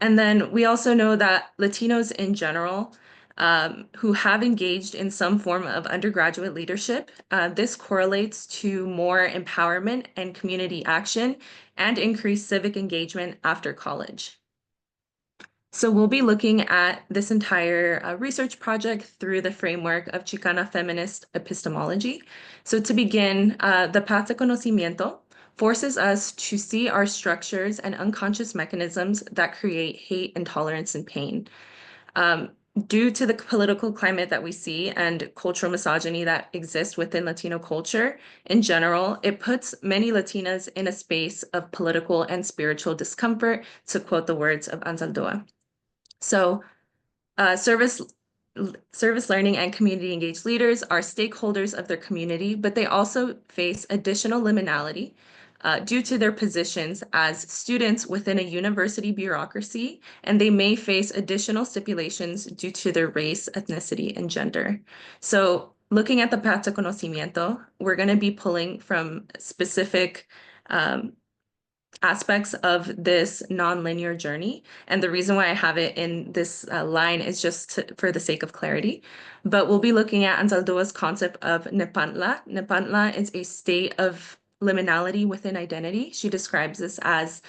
And then we also know that Latinos in general who have engaged in some form of undergraduate leadership, this correlates to more empowerment and community action and increased civic engagement after college. So we'll be looking at this entire research project through the framework of Chicana feminist epistemology. So to begin, the path to conocimiento forces us to see our structures and unconscious mechanisms that create hate, intolerance, and pain. Due to the political climate that we see and cultural misogyny that exists within Latino culture in general, it puts many Latinas in a space of political and spiritual discomfort, to quote the words of Anzaldúa. So service learning and community engaged leaders are stakeholders of their community, but they also face additional liminality due to their positions as students within a university bureaucracy, and they may face additional stipulations due to their race, ethnicity, and gender. So looking at the path to conocimiento, we're going to be pulling from specific aspects of this nonlinear journey. And the reason why I have it in this line is just for the sake of clarity. But we'll be looking at Anzaldúa's concept of nepantla. Nepantla is a state of liminality within identity. She describes this as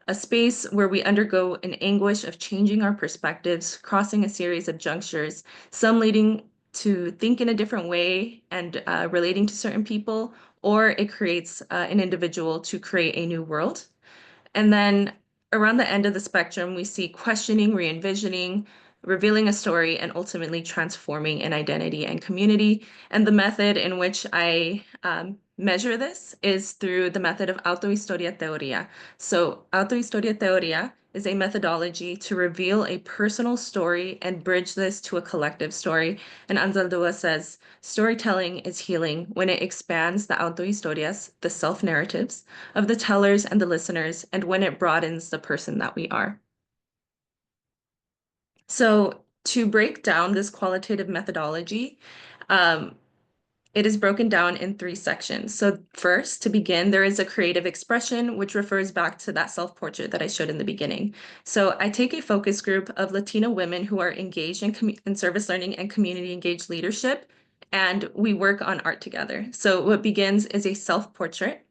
a space where we undergo an anguish of changing our perspectives, crossing a series of junctures, some leading to think in a different way and relating to certain people, or it creates an individual to create a new world. And then around the end of the spectrum, we see questioning, re-envisioning, revealing a story, and ultimately transforming an identity and community. And the method in which I measure this is through the method of autohistoria teoria. So autohistoria teoria is a methodology to reveal a personal story and bridge this to a collective story. And Anzaldúa says, storytelling is healing when it expands the autohistorias, the self-narratives, of the tellers and the listeners, and when it broadens the person that we are. So to break down this qualitative methodology, it is broken down in 3 sections. So first, to begin, there is a creative expression, which refers back to that self-portrait that I showed in the beginning. So I take a focus group of Latina women who are engaged in service learning and community engaged leadership, and we work on art together. So what begins is a self-portrait.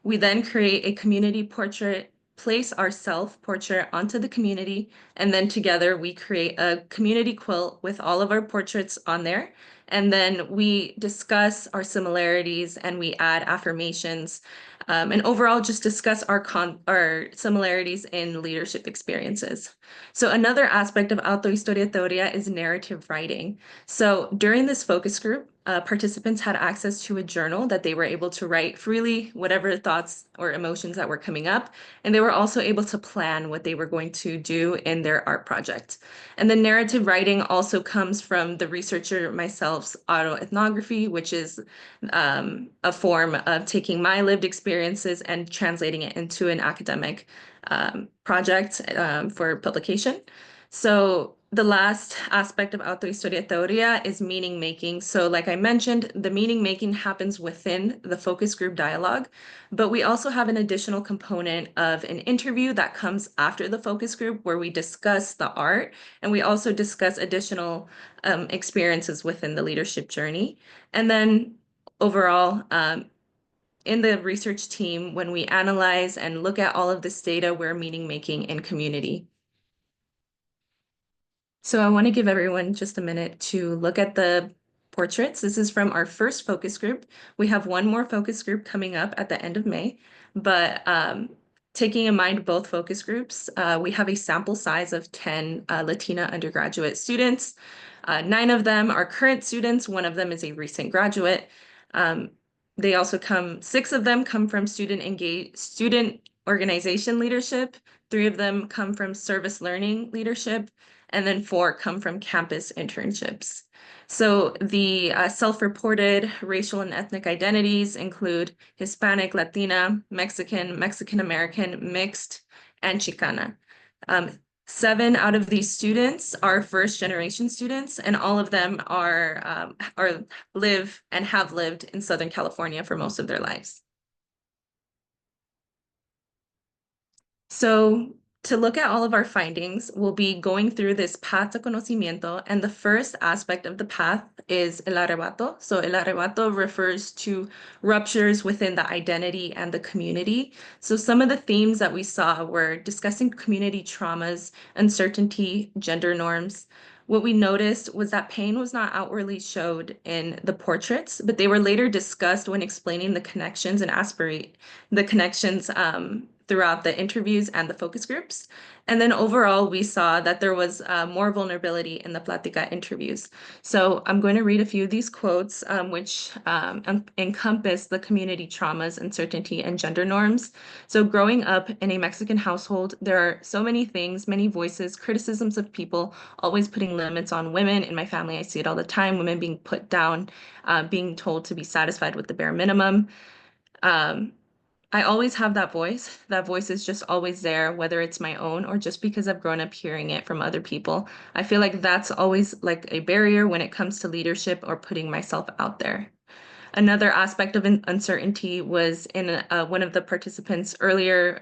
We then create a community portrait, place our self-portrait onto the community, and then together we create a community quilt with all of our portraits on there. And then we discuss our similarities and we add affirmations, and overall just discuss our similarities in leadership experiences. So another aspect of autohistoria teoria is narrative writing. So during this focus group, participants had access to a journal that they were able to write freely whatever thoughts or emotions that were coming up. And they were also able to plan what they were going to do in their art project. And the narrative writing also comes from the researcher myself's autoethnography, which is a form of taking my lived experiences and translating it into an academic project for publication. So the last aspect of autohistoria teoría is meaning making. So like I mentioned, the meaning making happens within the focus group dialogue, but we also have an additional component of an interview that comes after the focus group where we discuss the art, and we also discuss additional experiences within the leadership journey. And then overall, in the research team, when we analyze and look at all of this data, we're meaning making in community. So I want to give everyone just a minute to look at the portraits. This is from our first focus group. We have one more focus group coming up at the end of May, but taking in mind both focus groups, we have a sample size of 10 Latina undergraduate students. 9 of them are current students. 1 of them is a recent graduate. They also come, 6 of them come from student organization leadership. 3 of them come from service learning leadership, and then 4 come from campus internships. So the self-reported racial and ethnic identities include Hispanic, Latina, Mexican, Mexican-American, mixed, and Chicana. 7 out of these students are first-generation students, and all of them live and have lived in Southern California for most of their lives. So to look at all of our findings, we'll be going through this path to conocimiento, and the first aspect of the path is el arrebato. So el arrebato refers to ruptures within the identity and the community. So some of the themes that we saw were discussing community traumas, uncertainty, gender norms. What we noticed was that pain was not outwardly showed in the portraits, but they were later discussed when explaining the connections and the connections throughout the interviews and the focus groups. And then overall, we saw that there was more vulnerability in the Plática interviews. So I'm going to read a few of these quotes, which encompass the community traumas, uncertainty, and gender norms. So growing up in a Mexican household, there are so many things, many voices, criticisms of people, always putting limits on women. In my family, I see it all the time, women being put down, being told to be satisfied with the bare minimum. I always have that voice. That voice is just always there, whether it's my own or just because I've grown up hearing it from other people. I feel like that's always like a barrier when it comes to leadership or putting myself out there. Another aspect of uncertainty was in one of the participants earlier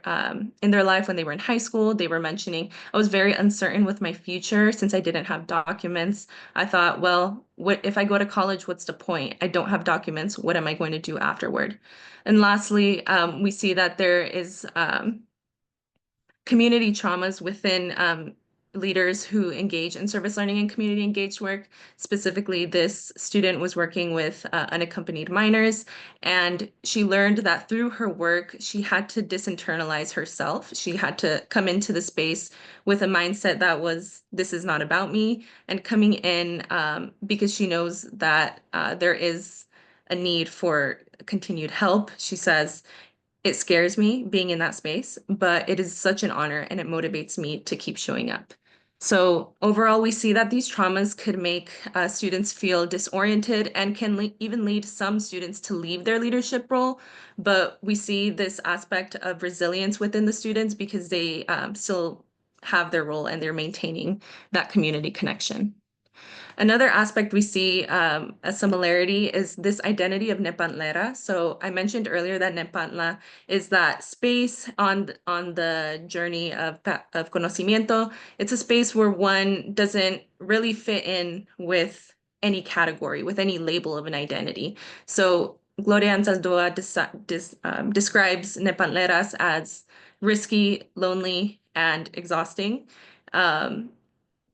in their life when they were in high school. They were mentioning, I was very uncertain with my future since I didn't have documents. I thought, well, what if I go to college, what's the point? I don't have documents. What am I going to do afterward? And lastly, we see that there is community traumas within leaders who engage in service learning and community engaged work. Specifically, this student was working with unaccompanied minors, and she learned that through her work, she had to disinternalize herself. She had to come into the space with a mindset that was, this is not about me, and coming in because she knows that there is a need for continued help. She says, it scares me being in that space, but it is such an honor and it motivates me to keep showing up. So overall, we see that these traumas could make students feel disoriented and can even lead some students to leave their leadership role. But we see this aspect of resilience within the students because they still have their role and they're maintaining that community connection. Another aspect we see a similarity is this identity of Nepantlera. So I mentioned earlier that Nepantla is that space on the journey of conocimiento. It's a space where one doesn't really fit in with any category, with any label of an identity. So Gloria Anzaldúa describes Nepantleras as risky, lonely, and exhausting.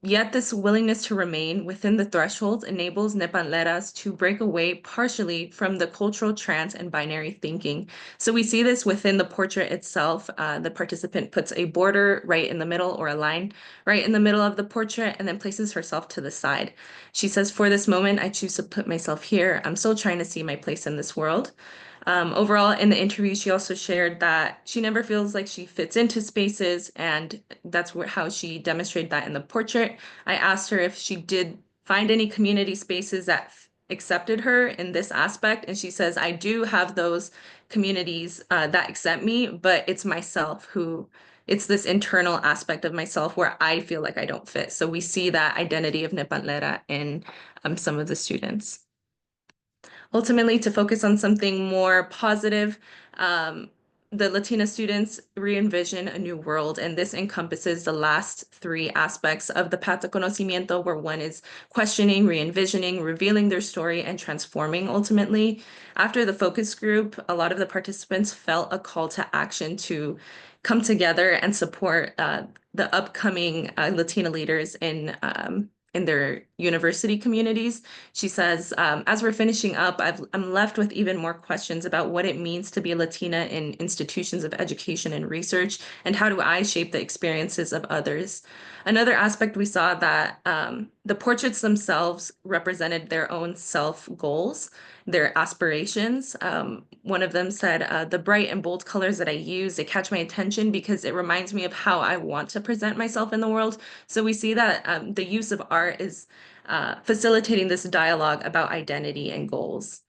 Yet this willingness to remain within the thresholds enables Nepaleras to break away partially from the cultural trans and binary thinking. So we see this within the portrait itself. The participant puts a border right in the middle, or a line right in the middle of the portrait, and then places herself to the side. She says, "For this moment, I choose to put myself here. I'm still trying to see my place in this world." Overall, in the interview, she also shared that she never feels like she fits into spaces, and that's how she demonstrated that in the portrait. I asked her if she did find any community spaces that accepted her in this aspect, and she says, "I do have those communities that accept me, but it's myself it's this internal aspect of myself where I feel like I don't fit." So we see that identity of Nepalera in some of the students. Ultimately, to focus on something more positive, the Latina students re-envision a new world, and this encompasses the last three aspects of the Path to Conocimiento, where one is questioning, re-envisioning, revealing their story, and transforming ultimately. After the focus group, a lot of the participants felt a call to action to come together and support the upcoming Latina leaders in their university communities. She says, as we're finishing up, I'm left with even more questions about what it means to be a Latina in institutions of education and research, and how do I shape the experiences of others. Another aspect, we saw that the portraits themselves represented their own self goals, their aspirations. One of them said, "The bright and bold colors that I use, they catch my attention because it reminds me of how I want to present myself in the world." So we see that the use of art is facilitating this dialogue about identity and goals.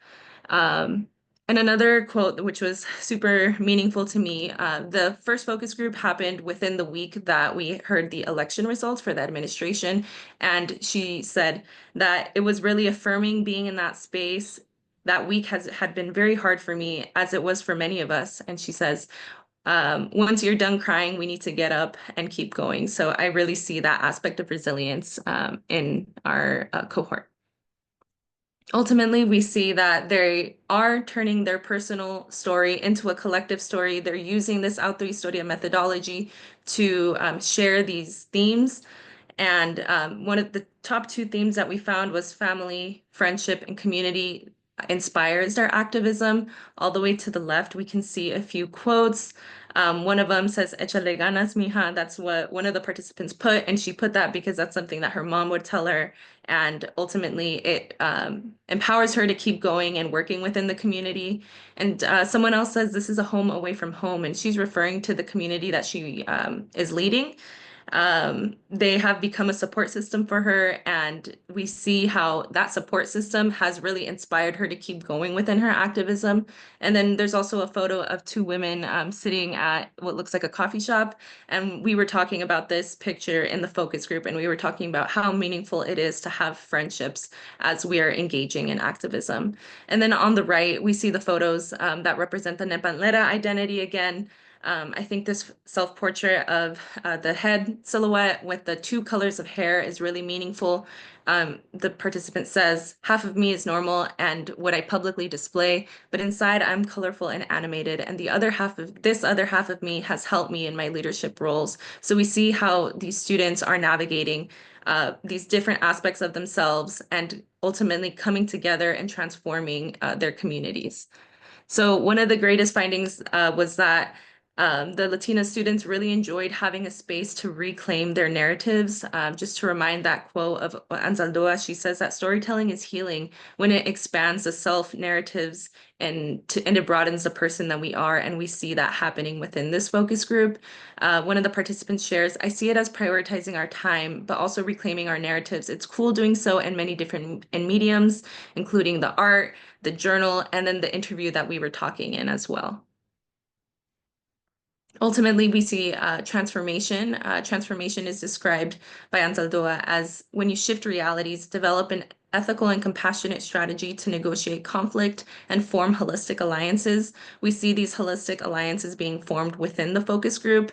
Um, and another quote, which was super meaningful to me, the first focus group happened within the week that we heard the election results for the administration. And she said that it was really affirming being in that space. That week had been very hard for me, as it was for many of us. And she says, once you're done crying, we need to get up and keep going. So I really see that aspect of resilience in our cohort. Ultimately, we see that they are turning their personal story into a collective story. They're using this Auto Historia methodology to share these themes. And one of the top two themes that we found was family, friendship, and community inspires their activism. All the way to the left, we can see a few quotes. One of them says, "Échale ganas, mija." That's what one of the participants put, and she put that because that's something that her mom would tell her. And ultimately, it empowers her to keep going and working within the community. And someone else says, "This is a home away from home," and she's referring to the community that she is leading. They have become a support system for her, and we see how that support system has really inspired her to keep going within her activism. And then there's also a photo of two women sitting at what looks like a coffee shop, and we were talking about this picture in the focus group, and we were talking about how meaningful it is to have friendships as we are engaging in activism. And then on the right, we see the photos that represent the Nepalera identity again. I think this self-portrait of the head silhouette with the two colors of hair is really meaningful. The participant says, "Half of me is normal and what I publicly display, but inside I'm colorful and animated, and the other half of me has helped me in my leadership roles." So we see how these students are navigating these different aspects of themselves and ultimately coming together and transforming their communities. So one of the greatest findings was that the Latina students really enjoyed having a space to reclaim their narratives. Just to remind that quote of Anzaldúa, she says that storytelling is healing when it expands the self narratives and it broadens the person that we are. And we see that happening within this focus group. One of the participants shares, "I see it as prioritizing our time, but also reclaiming our narratives. It's cool doing so in many different mediums, including the art, the journal, and then the interview that we were talking in as well." Ultimately, we see transformation. Transformation is described by Anzaldúa as when you shift realities, develop an ethical and compassionate strategy to negotiate conflict and form holistic alliances. We see these holistic alliances being formed within the focus group.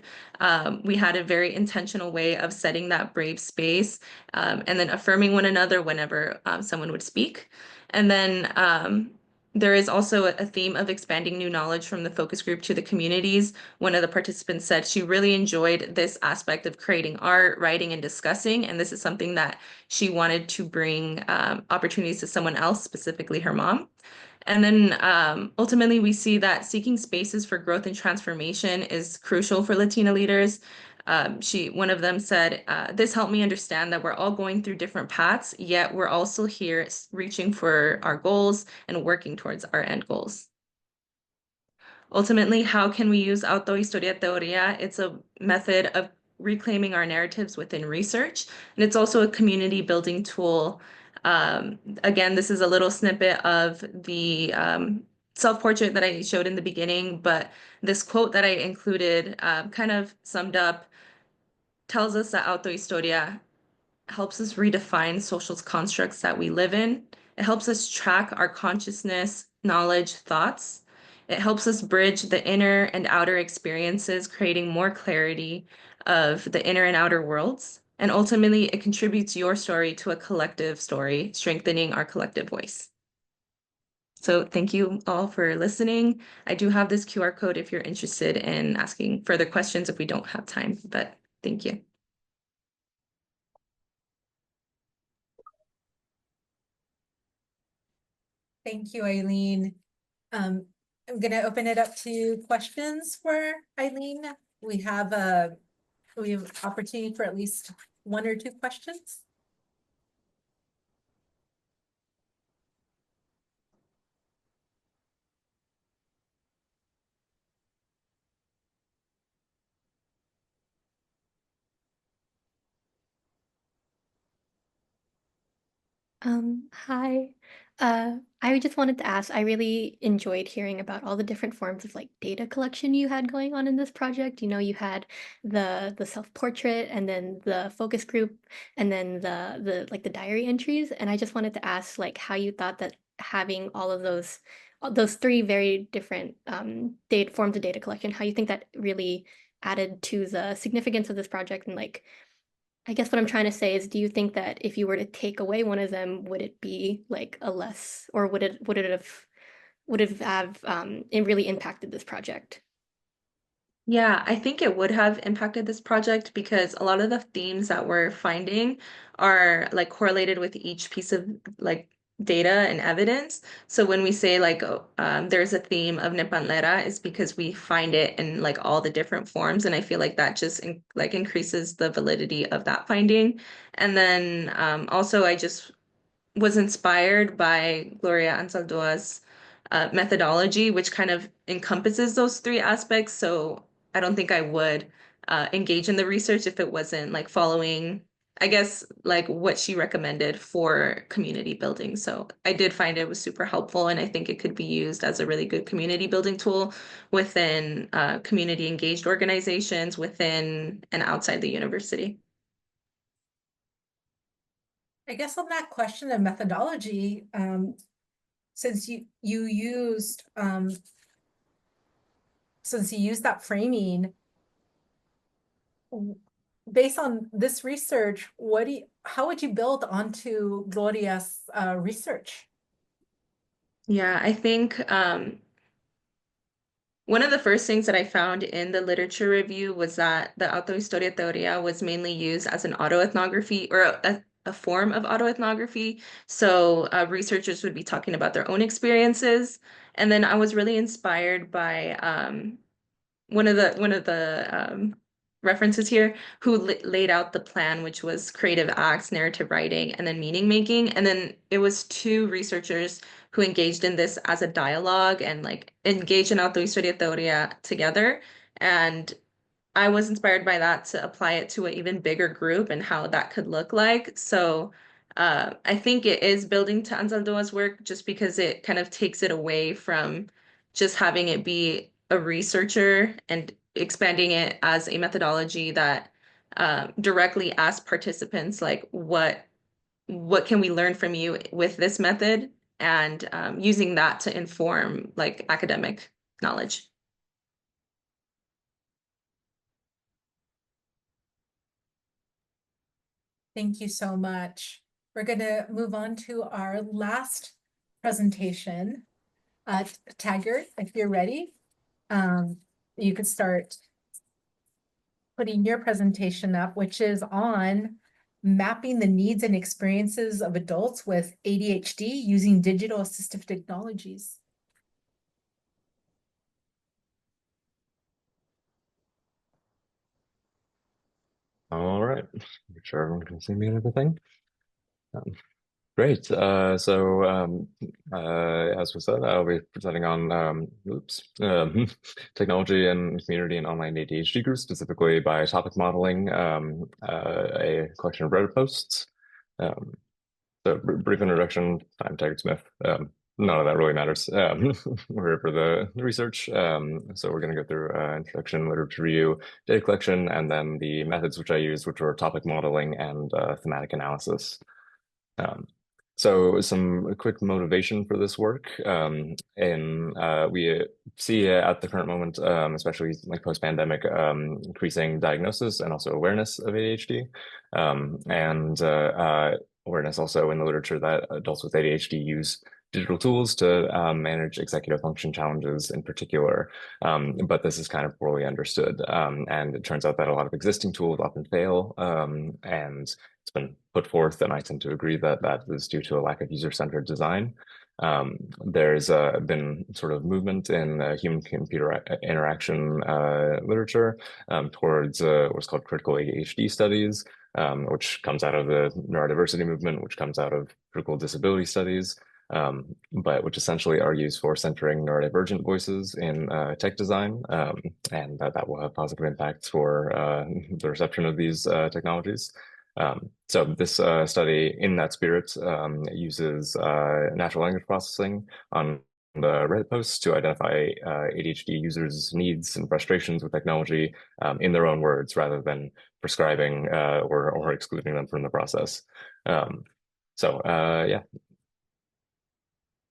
We had a very intentional way of setting that brave space and then affirming one another whenever someone would speak. And then There is also a theme of expanding new knowledge from the focus group to the communities. One of the participants said she really enjoyed this aspect of creating art, writing, and discussing, and this is something that she wanted to bring opportunities to someone else, specifically her mom. And then ultimately, we see that seeking spaces for growth and transformation is crucial for Latina leaders. One of them said, this helped me understand that we're all going through different paths, yet we're also here reaching for our goals and working towards our end goals. Ultimately, how can we use Autohistoria Teoría? It's a method of reclaiming our narratives within research, and it's also a community building tool. Again, this is a little snippet of the self-portrait that I showed in the beginning, but this quote that I included kind of summed up, tells us that Autohistoria helps us redefine social constructs that we live in. It helps us track our consciousness, knowledge, thoughts. It helps us bridge the inner and outer experiences, creating more clarity of the inner and outer worlds. And ultimately, it contributes your story to a collective story, strengthening our collective voice. So thank you all for listening. I do have this QR code if you're interested in asking further questions if we don't have time, but thank you. Thank you, Eileen. I'm going to open it up to questions for Eileen. We have opportunity for at least 1 or 2 questions. Hi. I just wanted to ask, I really enjoyed hearing about all the different forms of like data collection you had going on in this project. You know, you had the self-portrait and then the focus group and then the like the diary entries. And I just wanted to ask like how you thought that having all those 3 very different data forms of data collection, how you think that really added to the significance of this project and like I guess what I'm trying to say is, do you think that if you were to take away one of them, would it be like a less, or would it really impacted this project? Yeah, I think it would have impacted this project because a lot of the themes that we're finding are like correlated with each piece of like data and evidence. So when we say like there's a theme of Nepanlera, is because we find it in like all the different forms, and I feel like that just like increases the validity of that finding. And then also I just was inspired by Gloria Anzaldua's methodology, which kind of encompasses those 3 aspects. So I don't think I would engage in the research if it wasn't like following, I guess, like what she recommended for community building. So I did find it was super helpful, and I think it could be used as a really good community building tool within community engaged organizations within and outside the university. I guess on that question of methodology, since you used that framing, based on this research, how would you build onto Gloria's research? Yeah, I think one of the first things that I found in the literature review was that the Autohistoria Teoría was mainly used as an autoethnography or a form of autoethnography. So researchers would be talking about their own experiences. And then I was really inspired by one of the references here who laid out the plan, which was creative acts, narrative writing, and then meaning making. And then it was 2 researchers who engaged in this as a dialogue and like engaged in Autohistoria Teoría together. And I was inspired by that to apply it to an even bigger group and how that could look like. So I think it is building to Anzaldua's work just because it kind of takes it away from just having it be a researcher and expanding it as a methodology that directly asks participants like what can we learn from you with this method, and using that to inform like academic knowledge. Thank you so much. We're going to move on to our last presentation. Taggart, if you're ready, you could start putting your presentation up, which is on mapping the needs and experiences of adults with ADHD using digital assistive technologies. All right, make sure everyone can see me and everything. Great. As was said, I'll be presenting on technology and community and online ADHD groups, specifically by topic modeling a collection of Reddit posts. So brief introduction, I'm Taggart Smith. None of that really matters. We're here for the research. So we're going to go through introduction, literature review, data collection, and then the methods which I use, which were topic modeling and thematic analysis. So some quick motivation for this work. We see at the current moment, especially like post-pandemic, increasing diagnosis and also awareness of ADHD, and awareness also in the literature that adults with ADHD use digital tools to manage executive function challenges in particular. But this is kind of poorly understood. And it turns out that a lot of existing tools often fail. And it's been put forth, and I tend to agree that that is due to a lack of user-centered design. There's been sort of movement in human-computer interaction literature towards what's called critical ADHD studies, which comes out of the neurodiversity movement, which comes out of critical disability studies, but which essentially argues for centering neurodivergent voices in tech design, and that will have positive impacts for the reception of these technologies. So this study, in that spirit, uses natural language processing on the Reddit posts to identify ADHD users' needs and frustrations with technology in their own words, rather than prescribing or excluding them from the process. Yeah,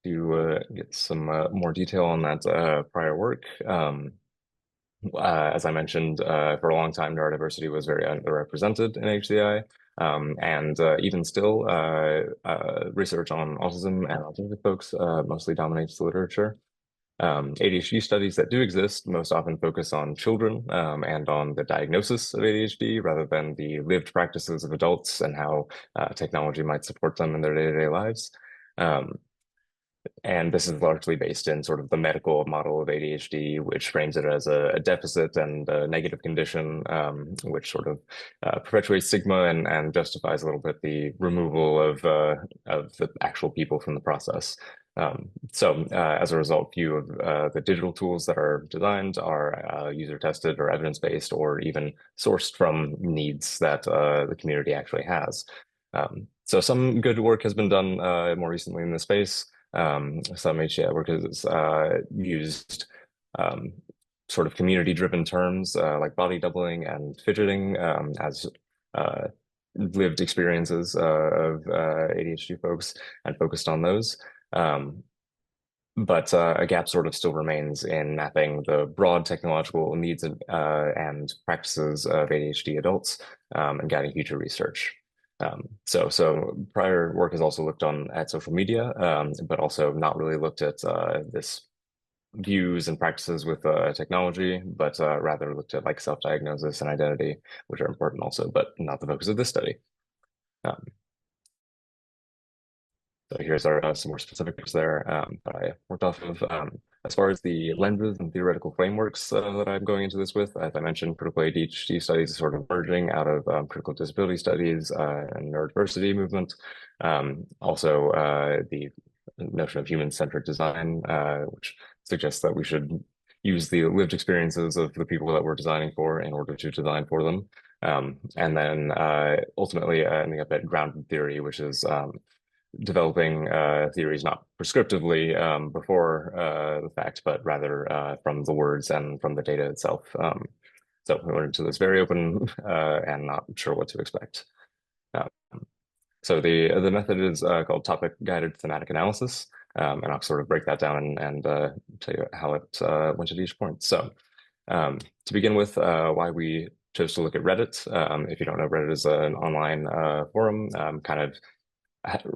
to get some more detail on that prior work. As I mentioned, for a long time, neurodiversity was very underrepresented in HCI. And even still, research on autism and autistic folks mostly dominates the literature. ADHD studies that do exist most often focus on children and on the diagnosis of ADHD rather than the lived practices of adults and how technology might support them in their day-to-day lives. And this is largely based in sort of the medical model of ADHD, which frames it as a deficit and a negative condition, which sort of perpetuates stigma and justifies a little bit the removal of the actual people from the process. As a result, few of the digital tools that are designed are user tested or evidence based, or even sourced from needs that the community actually has. So some good work has been done more recently in this space. Some HCI work has used sort of community-driven terms like body doubling and fidgeting as lived experiences of ADHD folks and focused on those. But a gap sort of still remains in mapping the broad technological needs and practices of ADHD adults and guiding future research. So prior work has also looked at social media, but also not really looked at this views and practices with technology, but rather looked at like self-diagnosis and identity, which are important also, but not the focus of this study. So here's our some more specifics there that I worked off of. As far as the lenses and theoretical frameworks that I'm going into this with, as I mentioned, critical ADHD studies is sort of merging out of critical disability studies and neurodiversity movement. Also, the notion of human-centered design, which suggests that we should use the lived experiences of the people that we're designing for in order to design for them. And then ultimately ending up at grounded theory, which is developing theories not prescriptively before the fact, but rather from the words and from the data itself. So we went into this very open and not sure what to expect. So the method is called topic guided thematic analysis, and I'll sort of break that down and tell you how it went at each point. So to begin with, why we chose to look at Reddit. If you don't know, Reddit is an online forum, kind of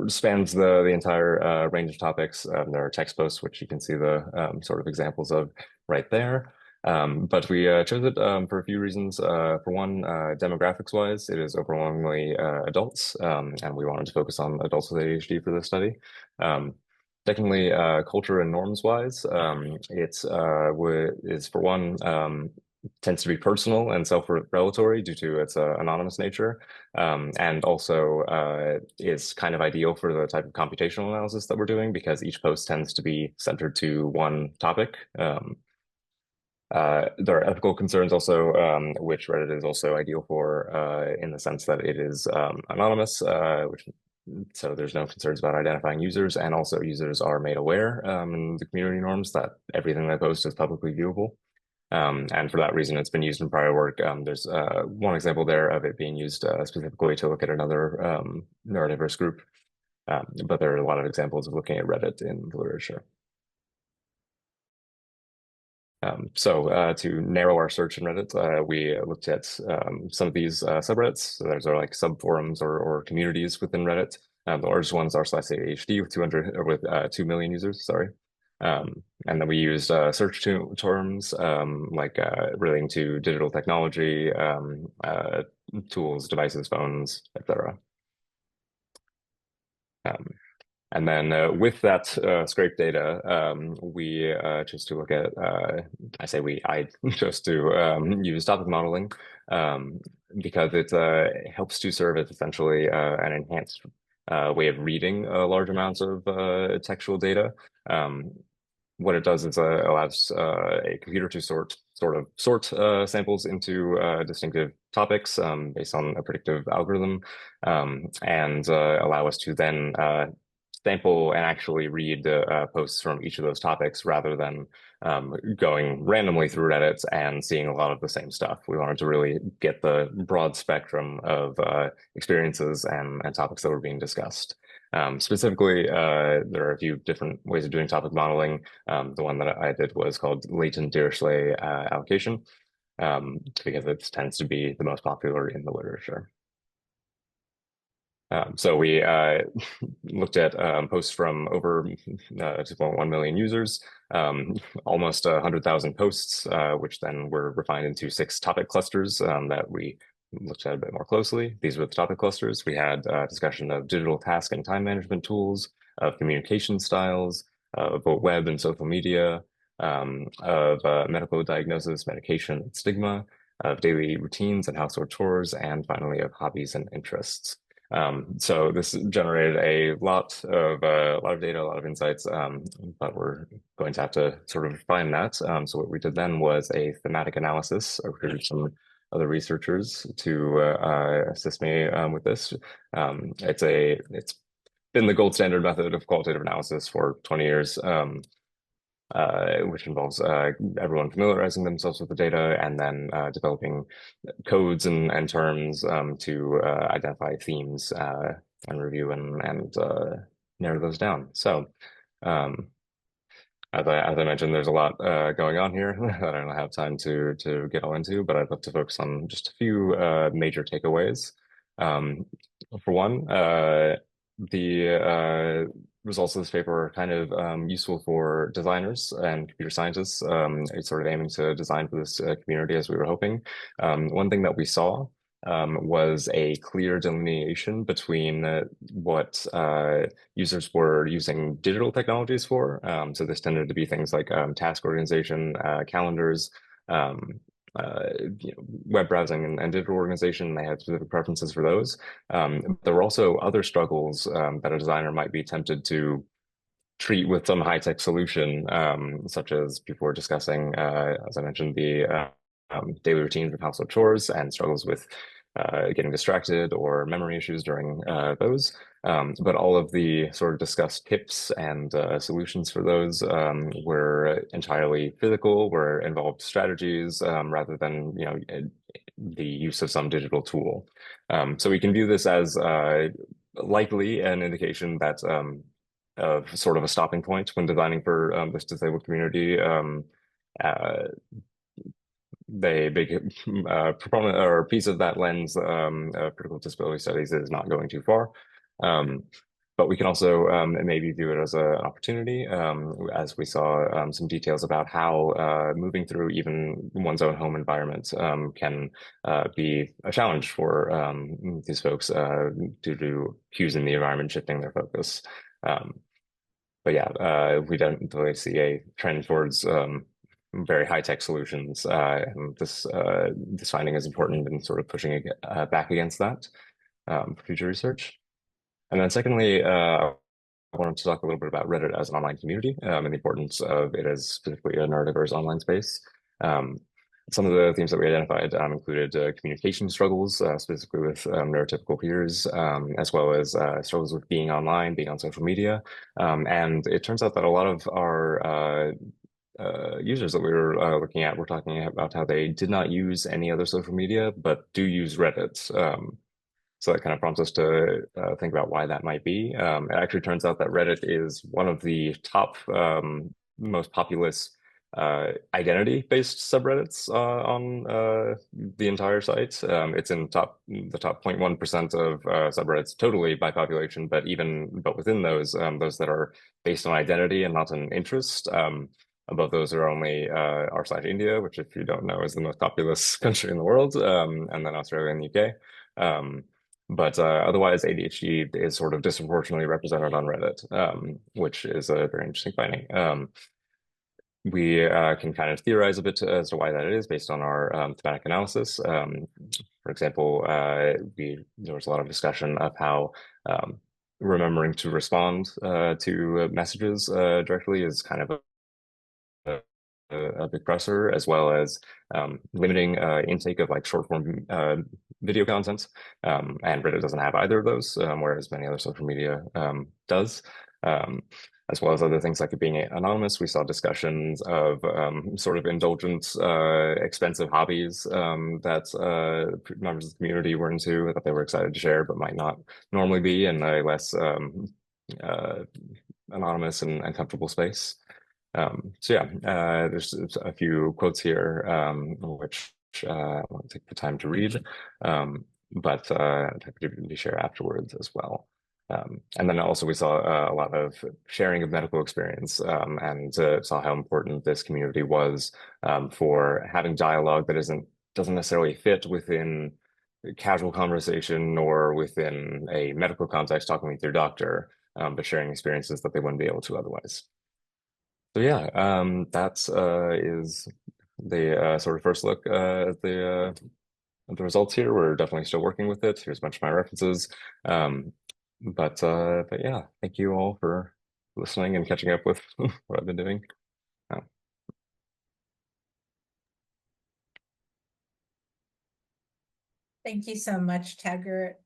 spans the entire range of topics. There are text posts, which you can see the sort of examples of right there. But we chose it for a few reasons. For one, demographics wise, it is overwhelmingly adults, and we wanted to focus on adults with ADHD for this study. Secondly, culture and norms wise, it's is for one tends to be personal and self-revelatory due to its anonymous nature, and also is kind of ideal for the type of computational analysis that we're doing because each post tends to be centered to one topic. There are ethical concerns also, which Reddit is also ideal for in the sense that it is anonymous, so there's no concerns about identifying users, and also users are made aware in the community norms that everything they post is publicly viewable. And for that reason, it's been used in prior work. There's one example there of it being used specifically to look at another neurodiverse group, but there are a lot of examples of looking at Reddit in the literature. So to narrow our search in Reddit, we looked at some of these subreddits. So those are like subforums or communities within Reddit. The largest ones are /ADHD with 2 million users, sorry. And then we used search terms like relating to digital technology, tools, devices, phones, etc. And then with that scraped data, we chose to look at, I chose to use topic modeling because it helps to serve as essentially an enhanced way of reading large amounts of textual data. What it does is allows a computer to sort samples into distinctive topics based on a predictive algorithm, and allow us to then sample and actually read the posts from each of those topics rather than going randomly through Reddit and seeing a lot of the same stuff. We wanted to really get the broad spectrum of experiences and topics that were being discussed. Specifically, there are a few different ways of doing topic modeling. The one that I did was called latent Dirichlet allocation, because it tends to be the most popular in the literature. So we looked at posts from over 2.1 million users, almost 100,000 posts, which then were refined into 6 topic clusters that we looked at a bit more closely. These were the topic clusters. We had discussion of digital task and time management tools, of communication styles, of web and social media, of medical diagnosis, medication, and stigma, of daily routines and household chores, and finally of hobbies and interests. So this generated a lot of data, a lot of insights, but we're going to have to sort of refine that. So what we did then was a thematic analysis. I recruited some other researchers to assist me with this. It's been the gold standard method of qualitative analysis for 20 years. Which involves everyone familiarizing themselves with the data and then developing codes and terms to identify themes and review and narrow those down. So as I mentioned, there's a lot going on here that I don't have time to get all into, but I'd love to focus on just a few major takeaways. For one, the results of this paper are kind of useful for designers and computer scientists. It's sort of aiming to design for this community as we were hoping. One thing that we saw was a clear delineation between what users were using digital technologies for. So this tended to be things like task organization, calendars, web browsing and digital organization. They had specific preferences for those. There were also other struggles that a designer might be tempted to treat with some high-tech solution, such as people were discussing, as I mentioned, the daily routines of household chores and struggles with getting distracted or memory issues during those. But all of the sort of discussed tips and solutions for those were entirely physical, were involved strategies rather than the use of some digital tool. So we can view this as likely an indication that of sort of a stopping point when designing for this disabled community. The big proponent or piece of that lens, critical disability studies, is not going too far. but we can also maybe view it as an opportunity, as we saw some details about how moving through even one's own home environment can be a challenge for these folks due to cues in the environment shifting their focus. But yeah, we definitely see a trend towards very high-tech solutions, and this finding is important in sort of pushing back against that for future research. And then secondly, I wanted to talk a little bit about Reddit as an online community and the importance of it as specifically a neurodiverse online space. Some of the themes that we identified included communication struggles, specifically with neurotypical peers, as well as struggles with being online, being on social media. And it turns out that a lot of our users that we were looking at were talking about how they did not use any other social media, but do use Reddit. So that kind of prompts us to think about why that might be. It actually turns out that Reddit is one of the top most populous identity-based subreddits on the entire site. It's in the top 0.1% of subreddits totally by population, but within those that are based on identity and not an interest. Above those are only r/India, which, if you don't know, is the most populous country in the world, and then Australia and the UK. But otherwise, ADHD is sort of disproportionately represented on Reddit, which is a very interesting finding. We can kind of theorize a bit as to why that is based on our thematic analysis. For example, there was a lot of discussion of how remembering to respond to messages directly is kind of a big pressor, as well as limiting intake of like short form video content. And Reddit doesn't have either of those, whereas many other social media does. As well as other things like it being anonymous. We saw discussions of sort of indulgent, expensive hobbies that members of the community were into, that they were excited to share, but might not normally be in a less anonymous and comfortable space. So yeah, there's a few quotes here, which I won't take the time to read, but I'm happy to share afterwards as well. And then also we saw a lot of sharing of medical experience, and saw how important this community was for having dialogue that doesn't necessarily fit within casual conversation or within a medical context, talking with your doctor, but sharing experiences that they wouldn't be able to otherwise. So yeah, that is the sort of first look at the results here. We're definitely still working with it. Here's a bunch of my references. But yeah, thank you all for listening and catching up with what I've been doing. Thank you so much, Taggart,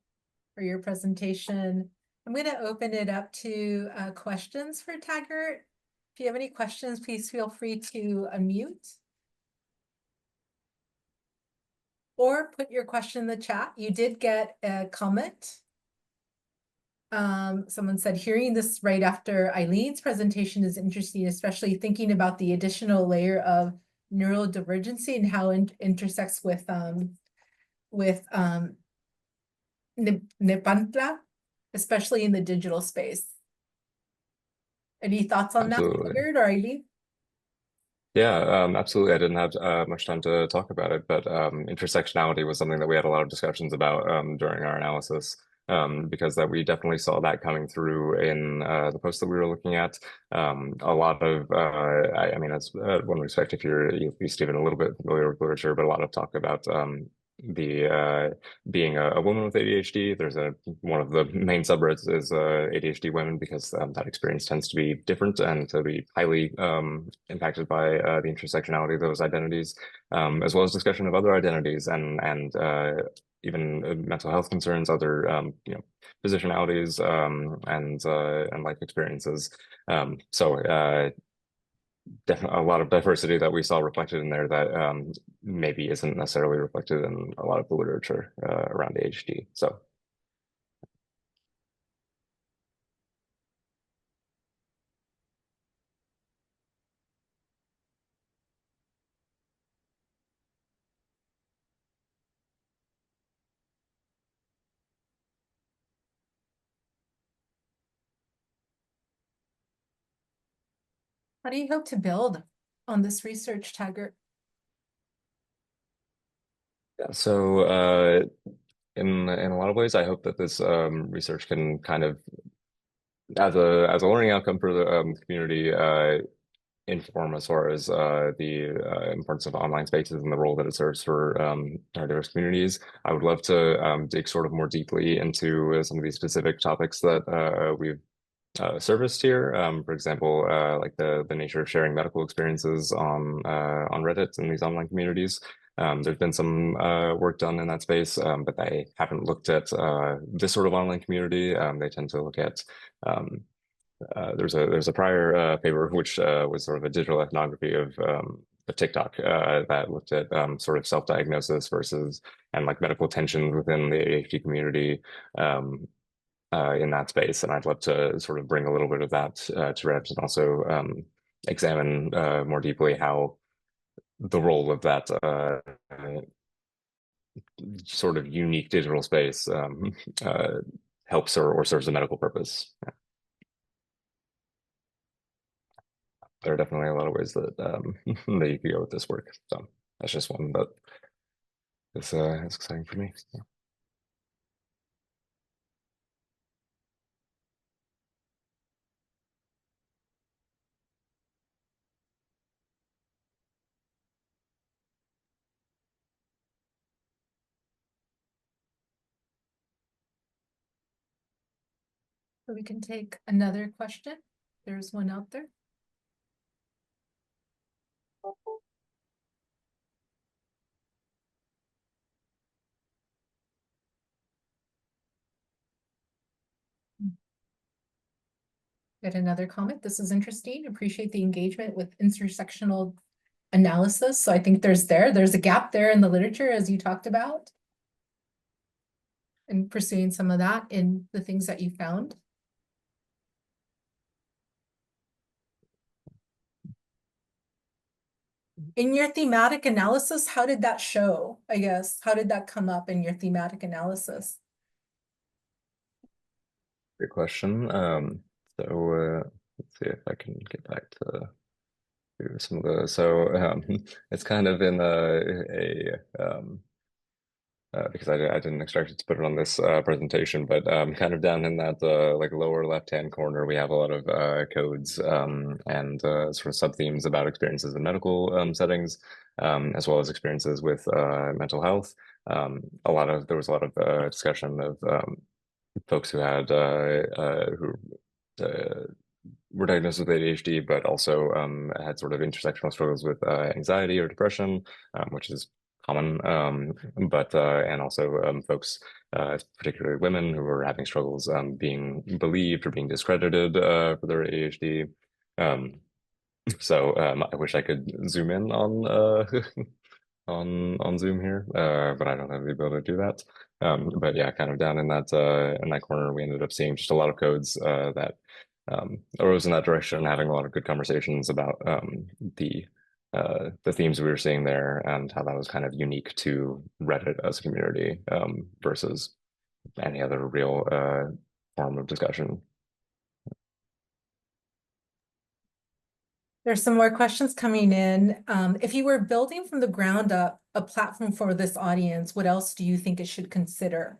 for your presentation. I'm going to open it up to questions for Taggart. If you have any questions, please feel free to unmute or put your question in the chat. You did get a comment. Someone said, hearing this right after Eileen's presentation is interesting, especially thinking about the additional layer of neurodivergency and how it intersects with Nepantla, especially in the digital space. Any thoughts on that, Taggart or Eileen? Yeah, absolutely. I didn't have much time to talk about it, but intersectionality was something that we had a lot of discussions about during our analysis, because that we definitely saw that coming through in the post that we were looking at. A lot of, I mean, as one would expect if you're at least even a little bit familiar with literature, but a lot of talk about the being a woman with ADHD. There's one of the main subreddits is ADHD women, because that experience tends to be different and to be highly impacted by the intersectionality of those identities, as well as discussion of other identities and even mental health concerns, other positionalities and life experiences. So definitely a lot of diversity that we saw reflected in there that maybe isn't necessarily reflected in a lot of the literature around ADHD. So. How do you hope to build on this research, Taggart? Yeah, so in a lot of ways, I hope that this research can kind of, as a learning outcome for the community, inform as far as the importance of online spaces and the role that it serves for our diverse communities. I would love to dig sort of more deeply into some of these specific topics that we've serviced here. For example, like the nature of sharing medical experiences on Reddit and these online communities. There's been some work done in that space, but they haven't looked at this sort of online community. They tend to look at there's a prior paper which was sort of a digital ethnography of TikTok that looked at sort of self-diagnosis versus and like medical tensions within the ADHD community in that space. And I'd love to sort of bring a little bit of that to Reddit and also examine more deeply how the role of that sort of unique digital space helps or serves a medical purpose. There are definitely a lot of ways that that you could go with this work. So that's just one that is exciting for me. Yeah. So we can take another question. There's one out there. Got another comment. This is interesting. Appreciate the engagement with intersectional analysis. So I think there's a gap there in the literature as you talked about. And pursuing some of that in the things that you found. In your thematic analysis, how did that show, I guess? How did that come up in your thematic analysis? Good question. So let's see if I can get back to some of the. So it's kind of in because I didn't expect it to put it on this presentation, but kind of down in that like lower left-hand corner, we have a lot of codes and sort of sub-themes about experiences in medical settings, as well as experiences with mental health. There was a lot of discussion of folks who had who were diagnosed with ADHD, but also had sort of intersectional struggles with anxiety or depression, which is common, but and also folks, particularly women, who were having struggles being believed or being discredited for their ADHD. So I wish I could zoom in on on Zoom here, but I don't have the ability to do that. But yeah, kind of down in that corner, we ended up seeing just a lot of codes that arose in that direction, having a lot of good conversations about the themes we were seeing there and how that was kind of unique to Reddit as a community versus any other real form of discussion. There's some more questions coming in. If you were building from the ground up a platform for this audience, what else do you think it should consider?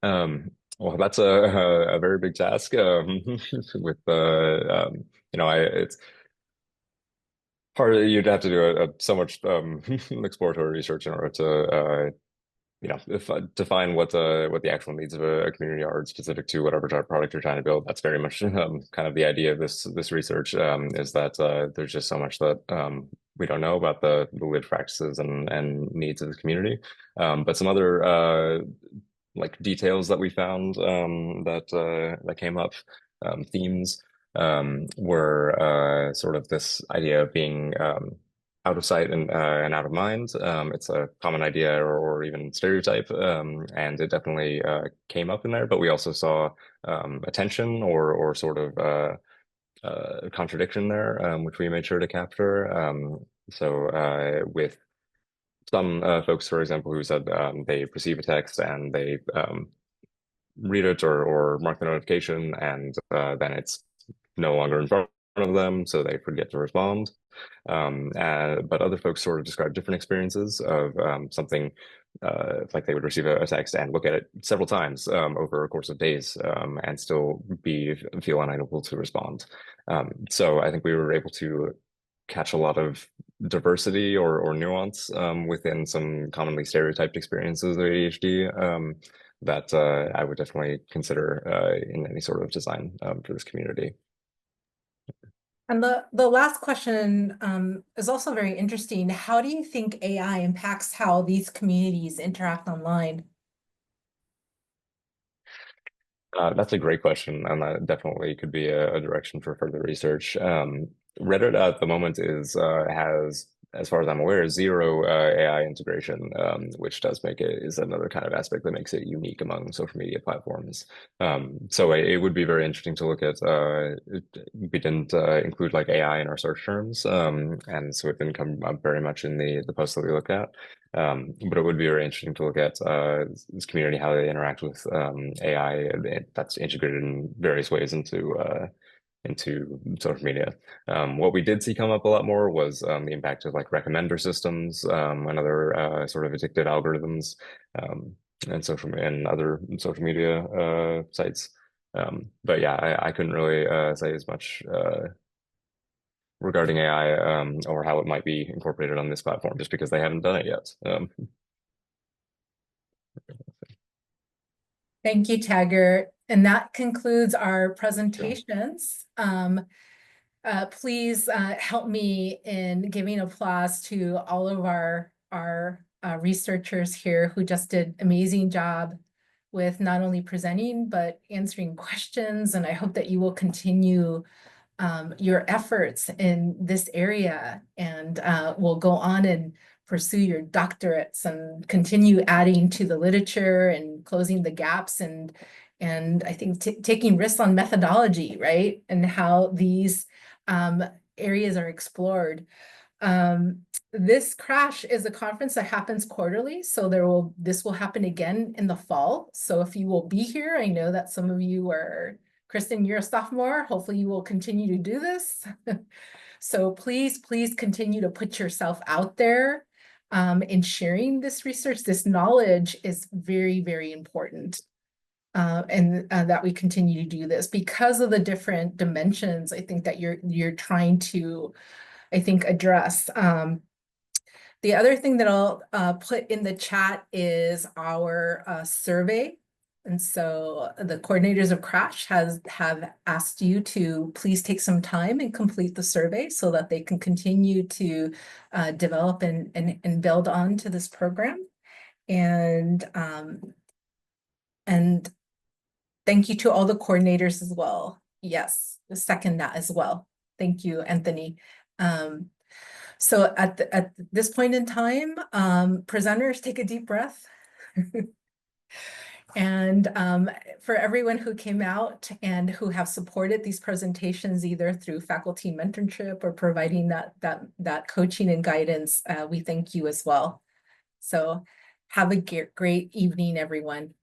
Well, that's a very big task with it's part of you'd have to do so much exploratory research in order to define what the actual needs of a community are specific to whatever type of product you're trying to build. That's very much kind of the idea of this research is that there's just so much that we don't know about the lived practices and needs of the community. But some other like details that we found that came up, themes were sort of this idea of being out of sight and out of mind. It's a common idea or even stereotype, and it definitely came up in there. But we also saw a tension or sort of contradiction there, which we made sure to capture. So with some folks, for example, who said they perceive a text and they read it or mark the notification, and then it's no longer in front of them, so they forget to respond. But other folks sort of describe different experiences of something like they would receive a text and look at it several times over a course of days and still feel unable to respond. So I think we were able to catch a lot of diversity or nuance within some commonly stereotyped experiences of ADHD that I would definitely consider in any sort of design for this community. And the last question is also very interesting. How do you think AI impacts how these communities interact online? That's a great question, and that definitely could be a direction for further research. Reddit at the moment has, as far as I'm aware, zero AI integration, which does make it is another kind of aspect that makes it unique among social media platforms. So it would be very interesting to look at. We didn't include like AI in our search terms, and so it didn't come up very much in the post that we looked at. But it would be very interesting to look at this community, how they interact with AI that's integrated in various ways into social media. What we did see come up a lot more was the impact of like recommender systems and other sort of addictive algorithms and other social media sites. But yeah, I couldn't really say as much regarding AI or how it might be incorporated on this platform, just because they haven't done it yet. Thank you, Taggart. And that concludes our presentations. Please help me in giving applause to all of our researchers here who just did amazing job with not only presenting, but answering questions. And I hope that you will continue your efforts in this area and will go on and pursue your doctorates and continue adding to the literature and closing the gaps and I think taking risks on methodology, right? And how these areas are explored. This CRASH is a conference that happens quarterly, so this will happen again in the fall. So if you will be here, I know that some of you are, Kristen, you're a sophomore. Hopefully you will continue to do this. So please continue to put yourself out there in sharing this research. This knowledge is very, very important. And that we continue to do this because of the different dimensions, I think, that you're trying to, I think, address. The other thing that I'll put in the chat is our survey. And so the coordinators of CRASH have asked you to please take some time and complete the survey so that they can continue to develop and build on to this program. And thank you to all the coordinators as well. Yes, second that as well. Thank you, Anthony. So at this point in time, presenters, take a deep breath. And for everyone who came out and who have supported these presentations, either through faculty mentorship or providing that coaching and guidance, we thank you as well. So have a great evening, everyone.